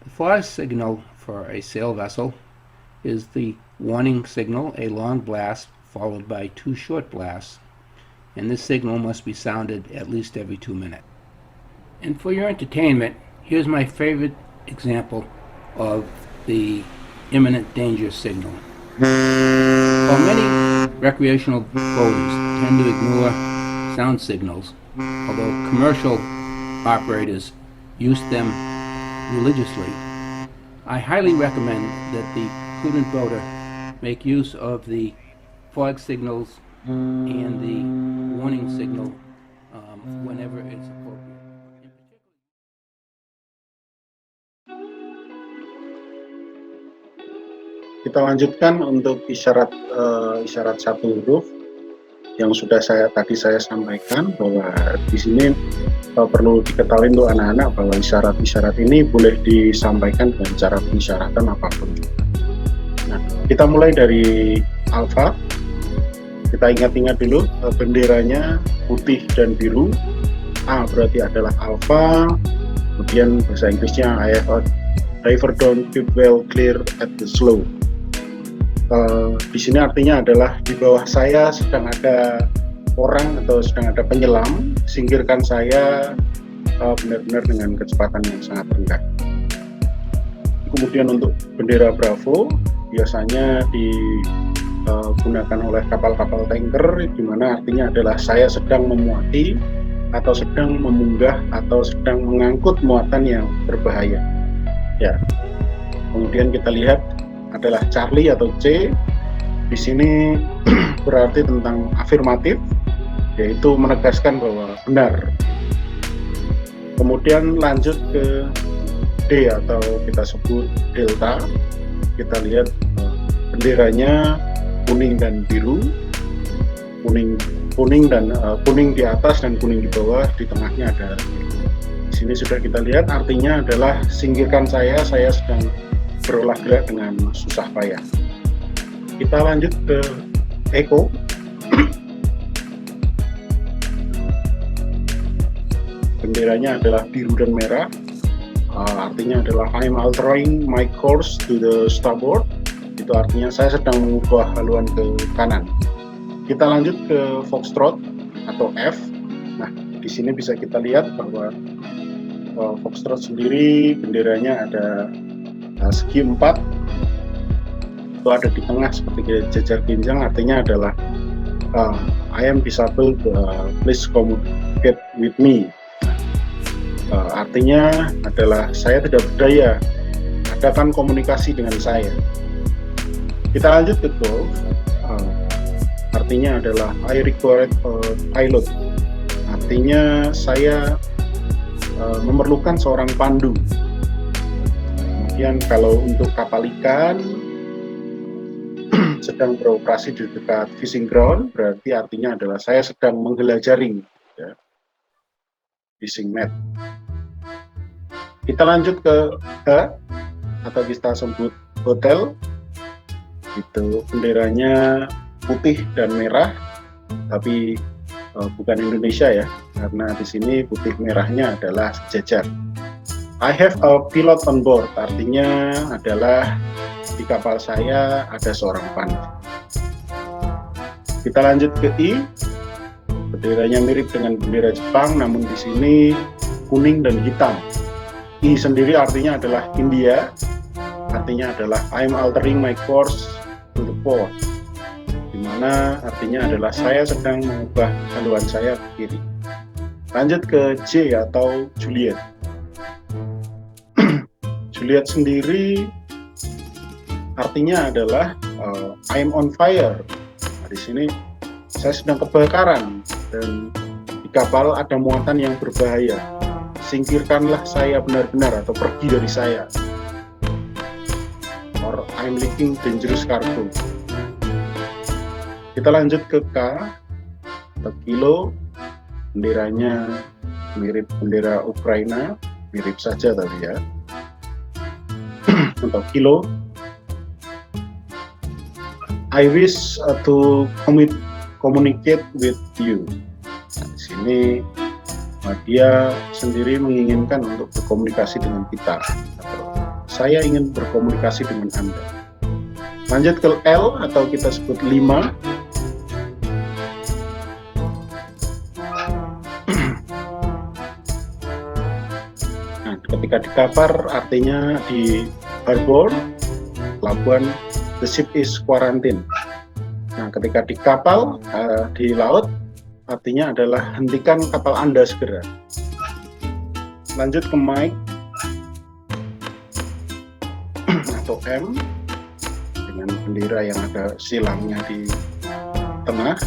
The fog signal for a sail vessel is the warning signal, a long blast followed by 2 short blasts, and this signal must be sounded at least every 2 minutes. And for your entertainment, here's my favorite example of the imminent danger signal. While many recreational boaters tend to ignore sound signals, although commercial operators use them religiously, I highly recommend that the prudent boater make use of the fog signals and the warning signal whenever it's appropriate. Kita lanjutkan untuk isyarat satu huruf yang sudah tadi saya sampaikan, bahwa di sini perlu diketahui untuk anak-anak bahwa isyarat-isyarat ini boleh disampaikan dengan cara pengisyaratan apapun. Nah, kita mulai dari alfa. Kita ingat-ingat dulu, benderanya putih dan biru. A berarti adalah alfa. Kemudian bahasa Inggrisnya diver don't keep well clear at the slow. Di sini artinya adalah di bawah saya sedang ada orang atau sedang ada penyelam, singkirkan saya benar-benar dengan kecepatan yang sangat rendah. Kemudian untuk bendera Bravo biasanya digunakan oleh kapal-kapal tanker, di mana artinya adalah saya sedang memuati atau sedang memunggah atau sedang mengangkut muatan yang berbahaya. Ya. Kemudian kita lihat adalah Charlie atau C. Di sini berarti tentang afirmatif, yaitu menegaskan bahwa benar. Kemudian lanjut ke D atau kita sebut delta. Kita lihat benderanya kuning dan biru, kuning di atas dan kuning di bawah, di tengahnya ada. Di sini sudah kita lihat artinya adalah singkirkan saya sedang berolah gerak dengan susah payah. Kita lanjut ke Echo. Benderanya adalah biru dan merah. Artinya adalah I'm altering my course to the starboard. Itu artinya saya sedang mengubah haluan ke kanan. Kita lanjut ke Foxtrot atau F. Nah, di sini bisa kita lihat bahwa Foxtrot sendiri benderanya ada segi 4, itu ada di tengah seperti jejer ginjang, artinya adalah I am disabled, please communicate with me. Artinya adalah saya tidak berdaya, adakan komunikasi dengan saya. Kita lanjut ke Golf. Artinya adalah I require a pilot, artinya saya memerlukan seorang pandu. Kemudian kalau untuk kapal ikan sedang beroperasi di dekat fishing ground, berarti artinya adalah saya sedang menghela jaring, ya, fishing net. Kita lanjut ke H, atau kita sebut hotel. Itu benderanya putih dan merah, tapi bukan Indonesia ya, karena di sini putih merahnya adalah sejajar. I have a pilot on board, artinya adalah di kapal saya ada seorang pilot. Kita lanjut ke I, benderanya mirip dengan bendera Jepang, namun di sini kuning dan hitam. I sendiri artinya adalah India, artinya adalah I'm altering my course to the port, dimana artinya adalah saya sedang mengubah haluan saya ke kiri. Lanjut ke J atau Juliet. Juliet sendiri artinya adalah I'm on fire. Nah, di sini saya sedang kebakaran dan di kapal ada muatan yang berbahaya. Singkirkanlah saya benar-benar atau pergi dari saya. Or I'm leaking dangerous cargo. Kita lanjut ke K atau kilo. Benderanya mirip bendera Ukraina, mirip saja tadi ya. Untuk kilo, I wish to communicate with you. Nah, di sini dia sendiri menginginkan untuk berkomunikasi dengan kita. Saya ingin berkomunikasi dengan Anda. Lanjut ke L atau kita sebut 5. Nah, ketika di kapal artinya di harbor, pelabuhan, the ship is quarantine. Nah, ketika di kapal, di laut, artinya adalah hentikan kapal Anda segera. Lanjut ke Mike atau M dengan bendera yang ada silangnya di tengah.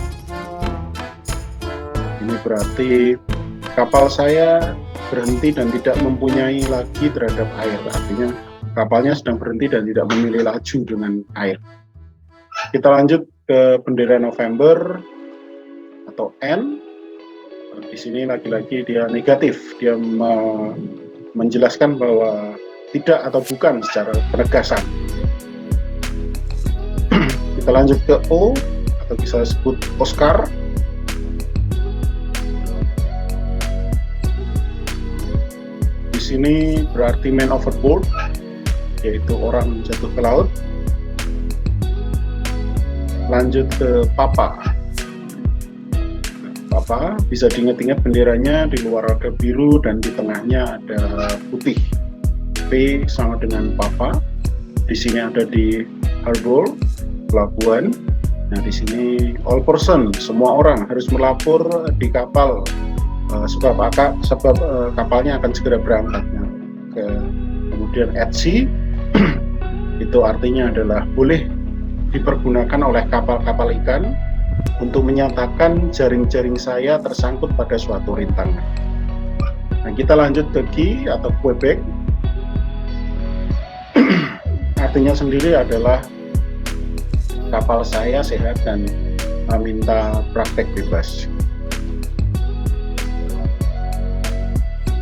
Ini berarti kapal saya berhenti dan tidak mempunyai lagi terhadap air, artinya kapalnya sedang berhenti dan tidak memilih laju dengan air. Kita lanjut ke bendera November atau N. Di sini lagi-lagi dia negatif, dia menjelaskan bahwa tidak atau bukan secara penegasan. Kita lanjut ke O atau bisa sebut Oscar. Di sini berarti man overboard, yaitu orang jatuh ke laut. Lanjut ke Papa. Papa bisa diingat-ingat benderanya di luar ada biru dan di tengahnya ada putih. P sama dengan Papa. Di sini ada di harbor, pelabuhan. Nah, di sini all person, semua orang harus melapor di kapal sebab kapalnya akan segera berangkat. Nah, kemudian at sea itu artinya adalah boleh dipergunakan oleh kapal-kapal ikan untuk menyatakan jaring-jaring saya tersangkut pada suatu rintangan. Nah, kita lanjut ke Q atau Quebec. Artinya sendiri adalah kapal saya sehat dan minta praktek bebas.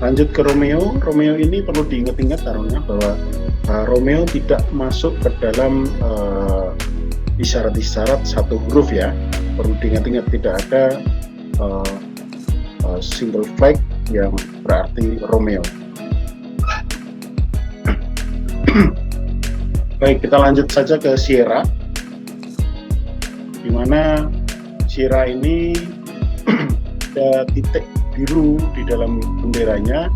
Lanjut ke Romeo. Romeo ini perlu diingat-ingat taruhnya bahwa Romeo tidak masuk ke dalam isyarat-isyarat satu huruf ya. Perlu diingat-ingat tidak ada single flag yang berarti Romeo. Baik, kita lanjut saja ke Sierra, di mana Sierra ini ada titik biru di dalam benderanya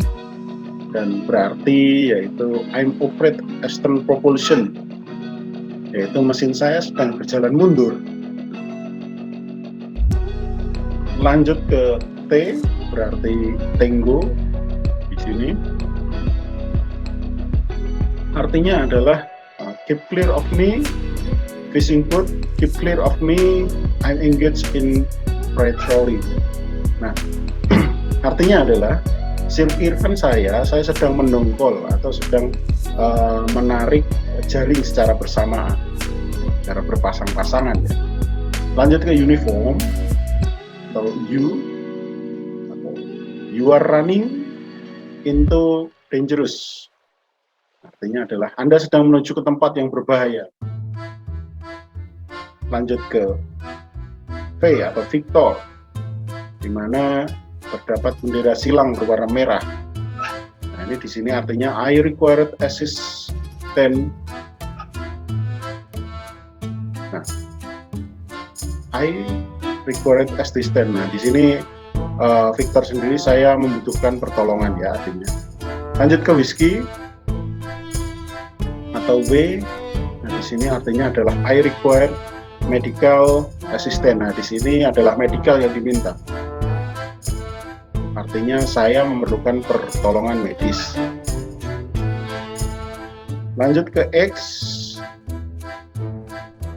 dan berarti yaitu I'm operate eastern propulsion, yaitu mesin saya sedang berjalan mundur. Lanjut ke T, berarti Tango di sini. Artinya adalah keep clear of me, fishing boat, keep clear of me, I'm engaged in patrolling. Nah, artinya adalah singkirkan saya sedang mendongkol atau sedang menarik jaring secara bersamaan, secara berpasang-pasangan ya. Lanjut ke uniform atau you are running into dangerous. Artinya adalah Anda sedang menuju ke tempat yang berbahaya. Lanjut ke V atau Victor, di mana terdapat bendera silang berwarna merah. Nah, ini di sini artinya I required assistance. Nah, I required assistance. Nah, di sini Victor sendiri saya membutuhkan pertolongan ya artinya. Lanjut ke whiskey atau W. Nah, di sini artinya adalah I require medical assistance. Nah, di sini adalah medical yang diminta. Artinya saya memerlukan pertolongan medis. Lanjut ke X.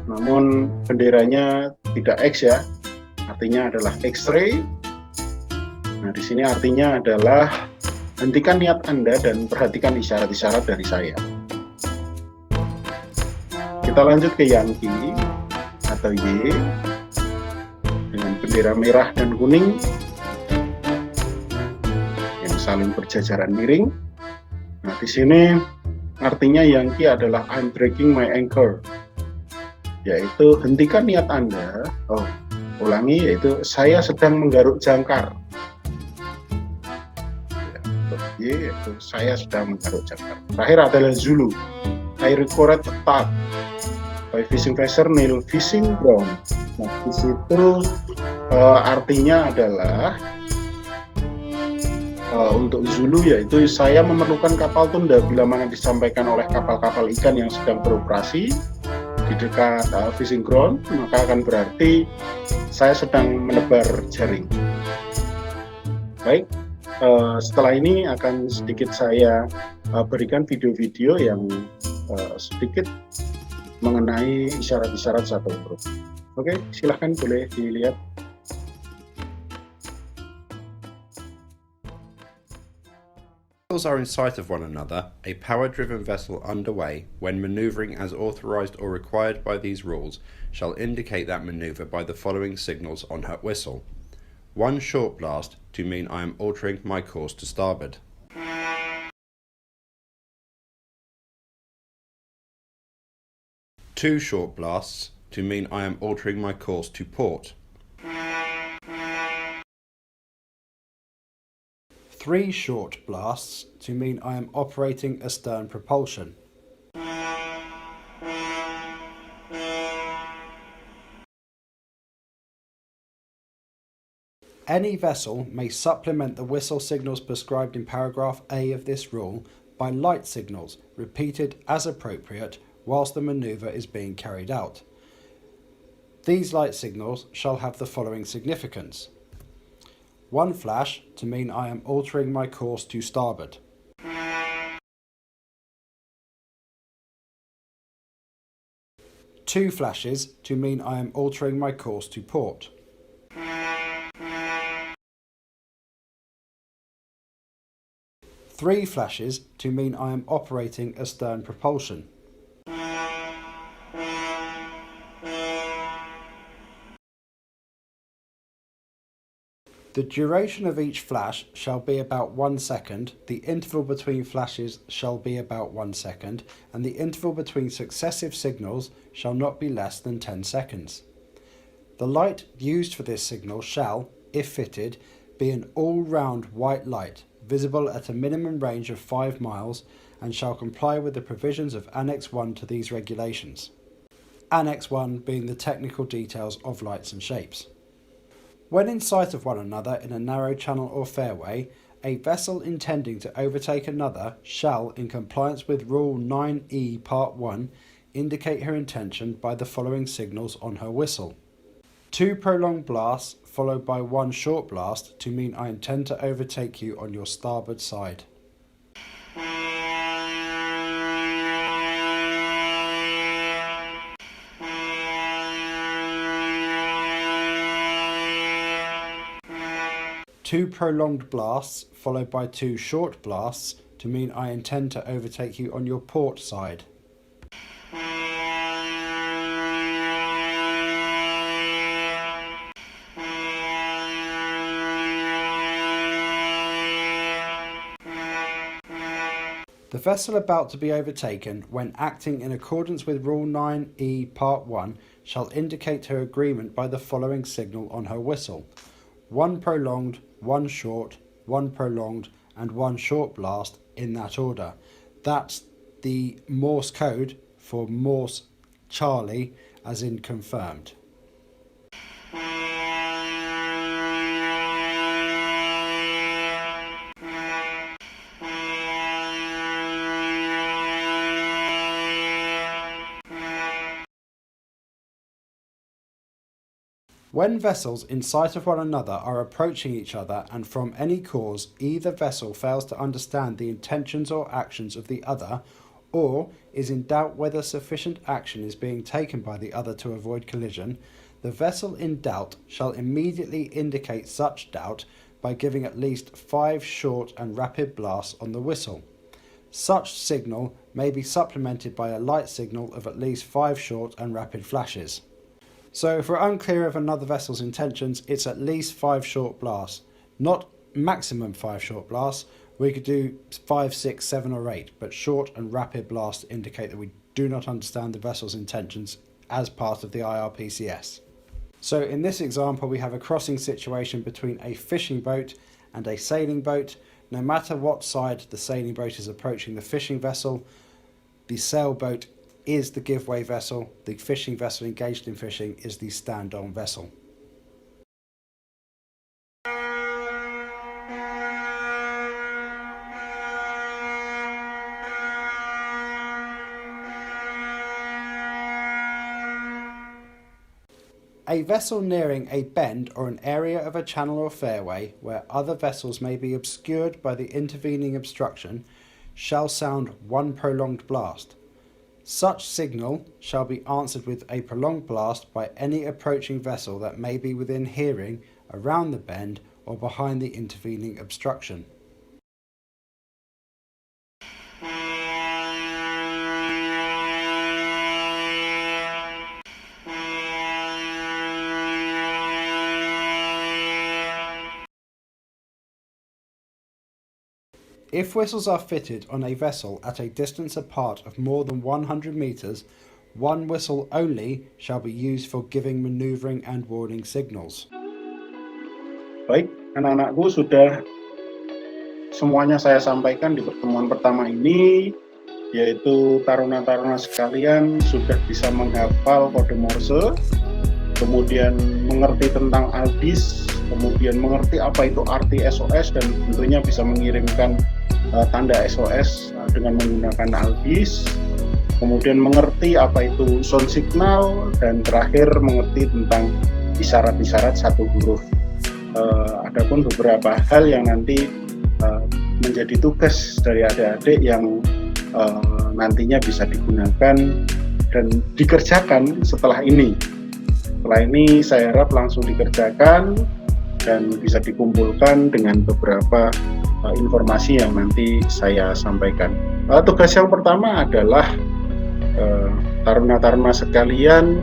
Namun benderanya tidak X ya. Artinya adalah X-ray. Nah, di sini artinya adalah hentikan niat Anda dan perhatikan isyarat-isyarat dari saya. Kita lanjut ke Yankee atau Y dengan bendera merah dan kuning yang saling berjajaran miring. Nah, di sini artinya Yankee adalah I'm breaking my anchor, yaitu hentikan niat Anda. Ulangi, yaitu saya sedang menggaruk jangkar. Yaitu saya sedang menggaruk jangkar. Terakhir adalah Zulu. I record attack by fishing vessel near fishing ground. Nah, di situ artinya adalah untuk Zulu yaitu saya memerlukan kapal tunda bila mana disampaikan oleh kapal-kapal ikan yang sedang beroperasi di dekat fishing ground, maka akan berarti saya sedang menebar jaring. Baik. Setelah ini akan sedikit saya berikan video-video yang sedikit mengenai isyarat-isyarat satu huruf. Oke, silahkan boleh dilihat. Vessels are in sight of one another, a power-driven vessel underway, when manoeuvring as authorized or required by these rules, shall indicate that maneuver by the following signals on her whistle. 1 short blast to mean I am altering my course to starboard. 2 short blasts to mean I am altering my course to port. 3 short blasts to mean I am operating astern propulsion. Any vessel may supplement the whistle signals prescribed in paragraph A of this rule by light signals repeated as appropriate whilst the manoeuvre is being carried out. These light signals shall have the following significance. 1 flash to mean I am altering my course to starboard. 2 flashes to mean I am altering my course to port. 3 flashes to mean I am operating astern propulsion. The duration of each flash shall be about 1 second, the interval between flashes shall be about 1 second, and the interval between successive signals shall not be less than 10 seconds. The light used for this signal shall, if fitted, be an all-round white light, visible at a minimum range of 5 miles, and shall comply with the provisions of Annex 1 to these regulations. Annex 1 being the technical details of lights and shapes. When in sight of one another in a narrow channel or fairway, a vessel intending to overtake another shall, in compliance with Rule 9E Part 1, indicate her intention by the following signals on her whistle. 2 prolonged blasts followed by 1 short blast to mean I intend to overtake you on your starboard side. Two prolonged blasts followed by 2 short blasts to mean I intend to overtake you on your port side. The vessel about to be overtaken, when acting in accordance with Rule 9E Part 1, shall indicate her agreement by the following signal on her whistle: 1 prolonged, 1 short, 1 prolonged, and 1 short blast, in that order. That's the Morse code for Morse Charlie, as in confirmed. When vessels in sight of one another are approaching each other and from any cause either vessel fails to understand the intentions or actions of the other, or is in doubt whether sufficient action is being taken by the other to avoid collision, the vessel in doubt shall immediately indicate such doubt by giving at least 5 short and rapid blasts on the whistle. Such signal may be supplemented by a light signal of at least 5 short and rapid flashes. So if we're unclear of another vessel's intentions, it's at least 5 short blasts, not maximum 5 short blasts. We could do 5, 6, 7 or 8, but short and rapid blasts indicate that we do not understand the vessel's intentions as part of the IRPCS. So in this example, we have a crossing situation between a fishing boat and a sailing boat. No matter what side the sailing boat is approaching the fishing vessel, the sailboat is the giveaway vessel, the fishing vessel engaged in fishing is the stand-on vessel. A vessel nearing a bend or an area of a channel or fairway where other vessels may be obscured by the intervening obstruction shall sound 1 prolonged blast. Such signal shall be answered with a prolonged blast by any approaching vessel that may be within hearing, around the bend, or behind the intervening obstruction. If whistles are fitted on a vessel at a distance apart of more than 100 meters, one whistle only shall be used for giving maneuvering and warning signals. Baik, anak-anakku, sudah semuanya saya sampaikan di pertemuan pertama ini, yaitu taruna-taruna sekalian sudah bisa menghafal kode Morse, kemudian mengerti tentang ALDIS, kemudian mengerti apa itu arti SOS, dan tentunya bisa mengirimkan tanda SOS dengan menggunakan ALDIS, kemudian mengerti apa itu sound signal, dan terakhir mengerti tentang isyarat-isyarat satu huruf. Adapun beberapa hal yang nanti menjadi tugas dari adik-adik yang nantinya bisa digunakan dan dikerjakan setelah ini. Setelah ini saya harap langsung dikerjakan dan bisa dikumpulkan dengan beberapa informasi yang nanti saya sampaikan. Tugas yang pertama adalah taruna-taruna sekalian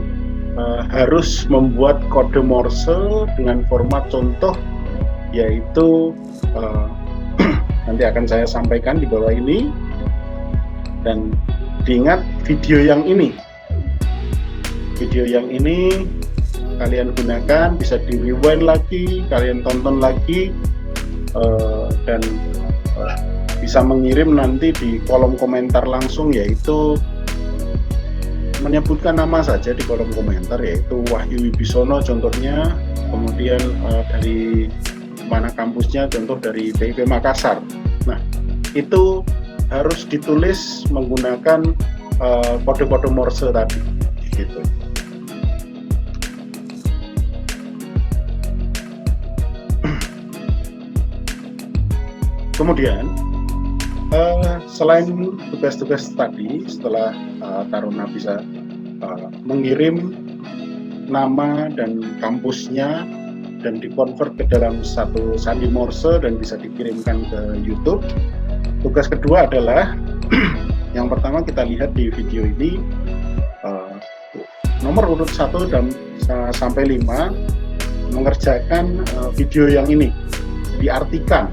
harus membuat kode Morse dengan format contoh, yaitu nanti akan saya sampaikan di bawah ini. Dan diingat video yang ini kalian gunakan, bisa di rewind lagi, kalian tonton lagi, dan bisa mengirim nanti di kolom komentar langsung, yaitu menyebutkan nama saja di kolom komentar, yaitu Wahyu Wibisono contohnya, kemudian dari mana kampusnya, contoh dari PIP Makassar. Nah, itu harus ditulis menggunakan kode-kode Morse tadi, gitu. Kemudian selain tugas-tugas tadi, setelah taruna bisa mengirim nama dan kampusnya dan dikonvert ke dalam satu sandi Morse dan bisa dikirimkan ke YouTube, tugas kedua adalah yang pertama kita lihat di video ini nomor urut 1 dan sampai 5 mengerjakan video yang ini, diartikan.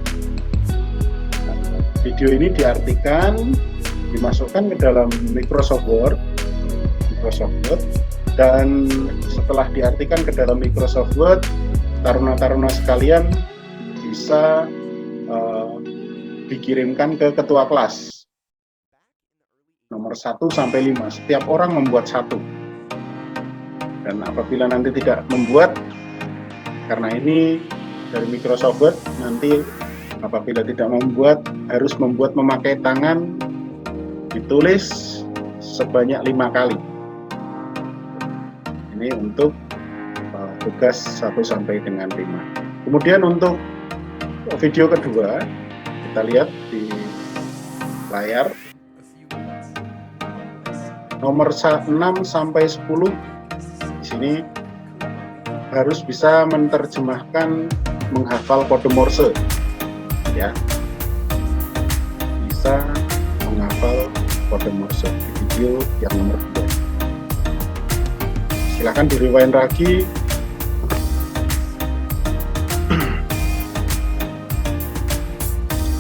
Video ini diartikan, dimasukkan ke dalam Microsoft Word, dan setelah diartikan ke dalam Microsoft Word, taruna-taruna sekalian bisa dikirimkan ke ketua kelas nomor 1 sampai 5. Setiap orang membuat 1. Dan apabila nanti tidak membuat, karena ini dari Microsoft Word, nanti apabila tidak membuat, harus membuat memakai tangan, ditulis sebanyak 5 kali. Ini untuk tugas 1 sampai dengan 5. Kemudian untuk video kedua, kita lihat di layar nomor 6 sampai 10. Di sini harus bisa menerjemahkan, menghafal kode Morse, ya, bisa menghafal kode Morse di video yang nomor 2. Silakan di rewind lagi.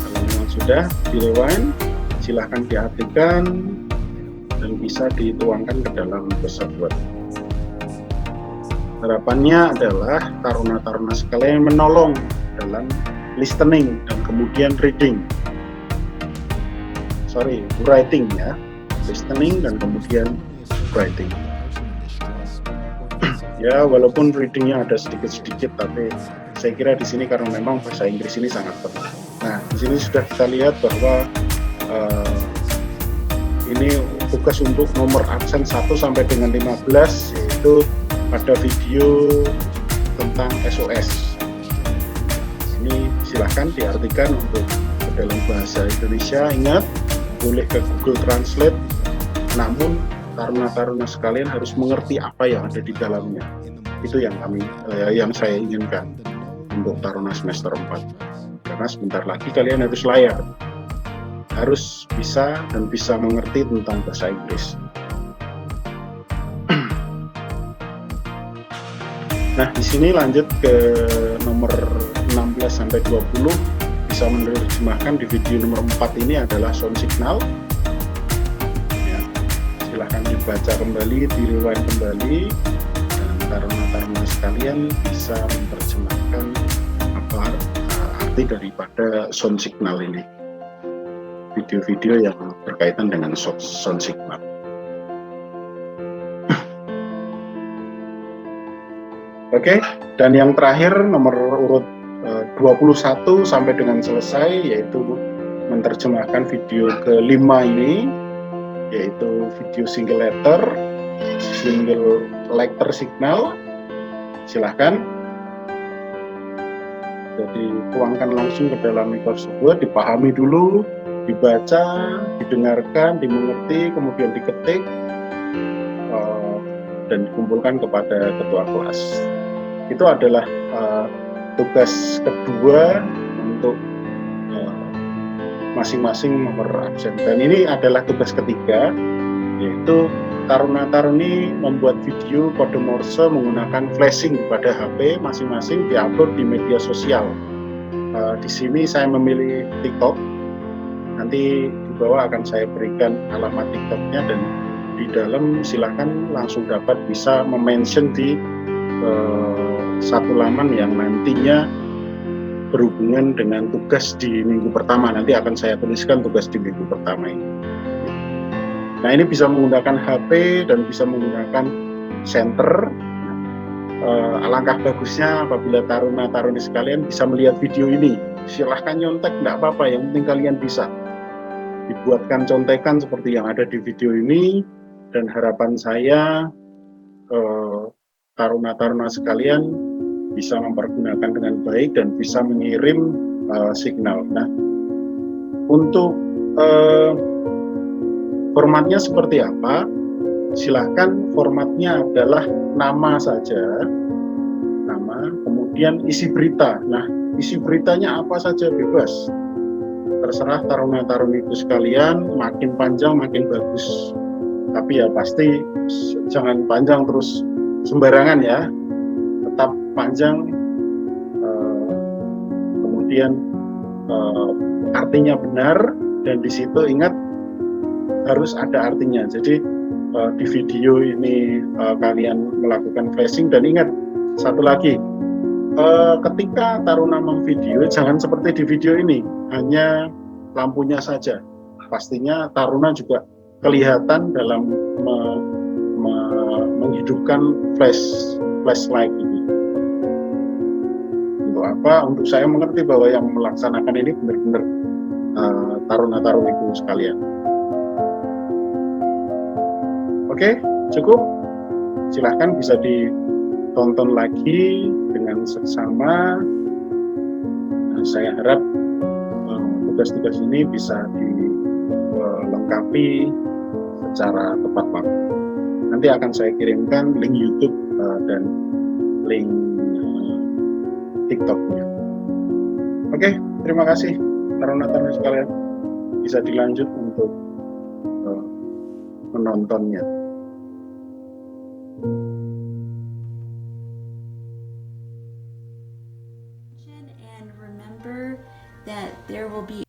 Kalau memang sudah di rewind, silahkan diartikan dan bisa dituangkan ke dalam Microsoft Word. Harapannya adalah taruna-taruna sekalian menolong dalam listening dan kemudian writing ya, listening dan kemudian writing. Ya, walaupun readingnya ada sedikit-sedikit, tapi saya kira di sini karena memang bahasa Inggris ini sangat penting. Nah, di sini sudah kita lihat bahwa ini tugas untuk nomor absen 1 sampai dengan 15, yaitu pada video tentang SOS. Ini silahkan diartikan untuk ke dalam bahasa Indonesia. Ingat, boleh ke Google Translate, namun taruna-taruna sekalian harus mengerti apa yang ada di dalamnya. Itu yang saya inginkan untuk taruna semester 4. Karena sebentar lagi kalian harus layar, harus bisa dan bisa mengerti tentang bahasa Inggris. Nah, di sini lanjut ke nomor 16 sampai 20, bisa menerjemahkan di video nomor 4 ini adalah sound signal. Ya, silahkan dibaca kembali, di rewind kembali, dan taruna-taruna sekalian bisa menerjemahkan apa arti daripada sound signal ini. Video-video yang berkaitan dengan sound signal. Oke, dan yang terakhir nomor urut 21 sampai dengan selesai, yaitu menerjemahkan video ke-5 ini, yaitu video single letter signal. Silahkan, jadi tuangkan langsung ke dalam Microsoft Word, dipahami dulu, dibaca, didengarkan, dimengerti, kemudian diketik, dan dikumpulkan kepada ketua kelas. Itu adalah tugas kedua untuk masing-masing nomor absen. Dan ini adalah tugas ketiga, yaitu taruna-taruni membuat video kode Morse menggunakan flashing pada HP masing-masing, diupload di media sosial. Di sini saya memilih TikTok. Nanti di bawah akan saya berikan alamat TikToknya, dan di dalam silakan langsung dapat bisa mention di satu laman yang nantinya berhubungan dengan tugas di minggu pertama. Nanti akan saya tuliskan tugas di minggu pertama ini. Nah, ini bisa menggunakan HP dan bisa menggunakan senter. Alangkah bagusnya apabila taruna-taruni sekalian bisa melihat video ini. Silahkan nyontek, tidak apa-apa, yang penting kalian bisa. Dibuatkan contekan seperti yang ada di video ini, dan harapan saya taruna-taruna sekalian bisa mempergunakan dengan baik dan bisa mengirim signal. Nah, untuk formatnya seperti apa? Silahkan, formatnya adalah nama saja, nama, kemudian isi berita. Nah, isi beritanya apa saja bebas. terserah taruna-taruniku sekalian, makin panjang makin bagus. Tapi ya pasti jangan panjang terus sembarangan ya, tetap panjang, kemudian artinya benar, dan di situ ingat harus ada artinya. Jadi di video ini kalian melakukan flashing, dan ingat satu lagi, ketika taruna memvideo jangan seperti di video ini hanya lampunya saja. Pastinya taruna juga kelihatan dalam menghidupkan flashlight ini. Untuk apa? Untuk saya mengerti bahwa yang melaksanakan ini benar-benar taruna-taruniku sekalian. Oke, cukup. Silahkan bisa ditonton lagi dengan seksama. Saya harap tugas-tugas ini bisa dilengkapi secara tepat waktu. Nanti akan saya kirimkan link YouTube dan link TikTok-nya. Oke, terima kasih taruna-taruna sekalian. Bisa dilanjut untuk menontonnya. And remember that there will be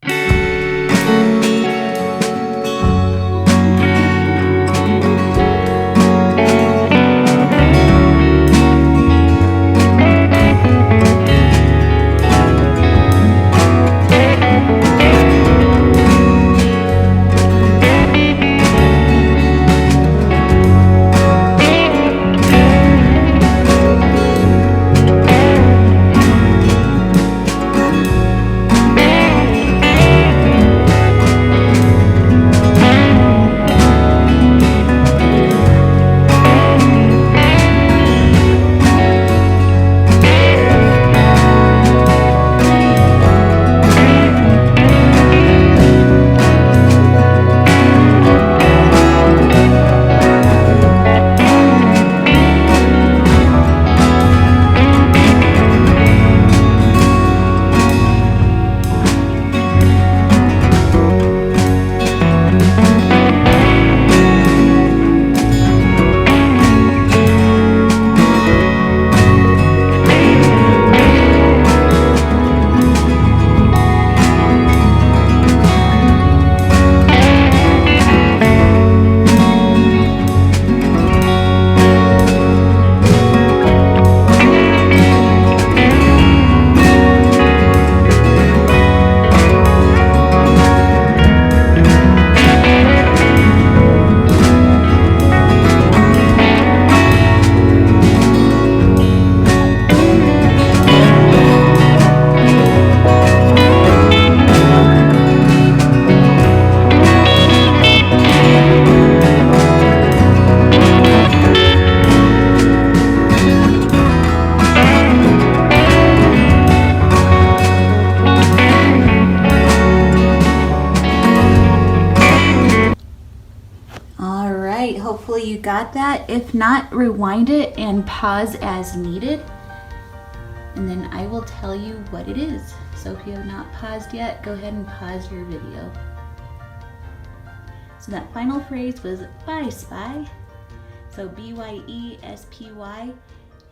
hopefully you got that. If not, rewind it and pause as needed. And then I will tell you what it is. So if you have not paused yet, go ahead and pause your video. So that final phrase was bye spy. So B-Y-E-S-P-Y.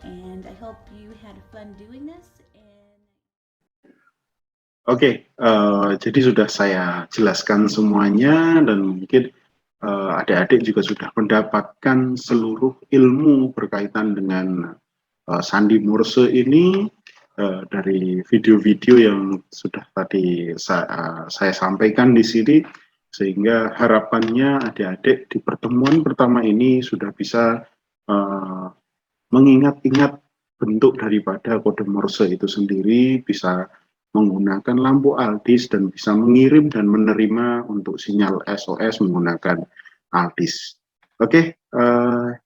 And I hope you had fun doing this. Oke, jadi sudah saya jelaskan semuanya, dan mungkin adik-adik juga sudah mendapatkan seluruh ilmu berkaitan dengan sandi Morse ini dari video-video yang sudah tadi saya sampaikan di sini, sehingga harapannya adik-adik di pertemuan pertama ini sudah bisa mengingat-ingat bentuk daripada kode Morse itu sendiri, bisa menggunakan lampu Aldis dan bisa mengirim dan menerima untuk sinyal SOS menggunakan Aldis. Oke,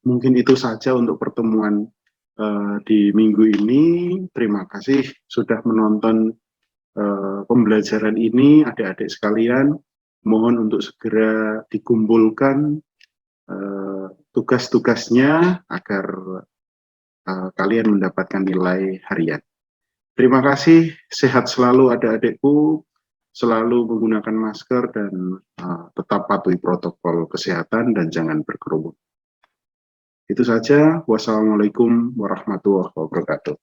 mungkin itu saja untuk pertemuan di minggu ini. Terima kasih sudah menonton pembelajaran ini, adik-adik sekalian. Mohon untuk segera dikumpulkan tugas-tugasnya agar kalian mendapatkan nilai harian. Terima kasih, sehat selalu adik-adikku. selalu menggunakan masker dan tetap patuhi protokol kesehatan dan jangan berkerumun. Itu saja. Wassalamualaikum warahmatullahi wabarakatuh.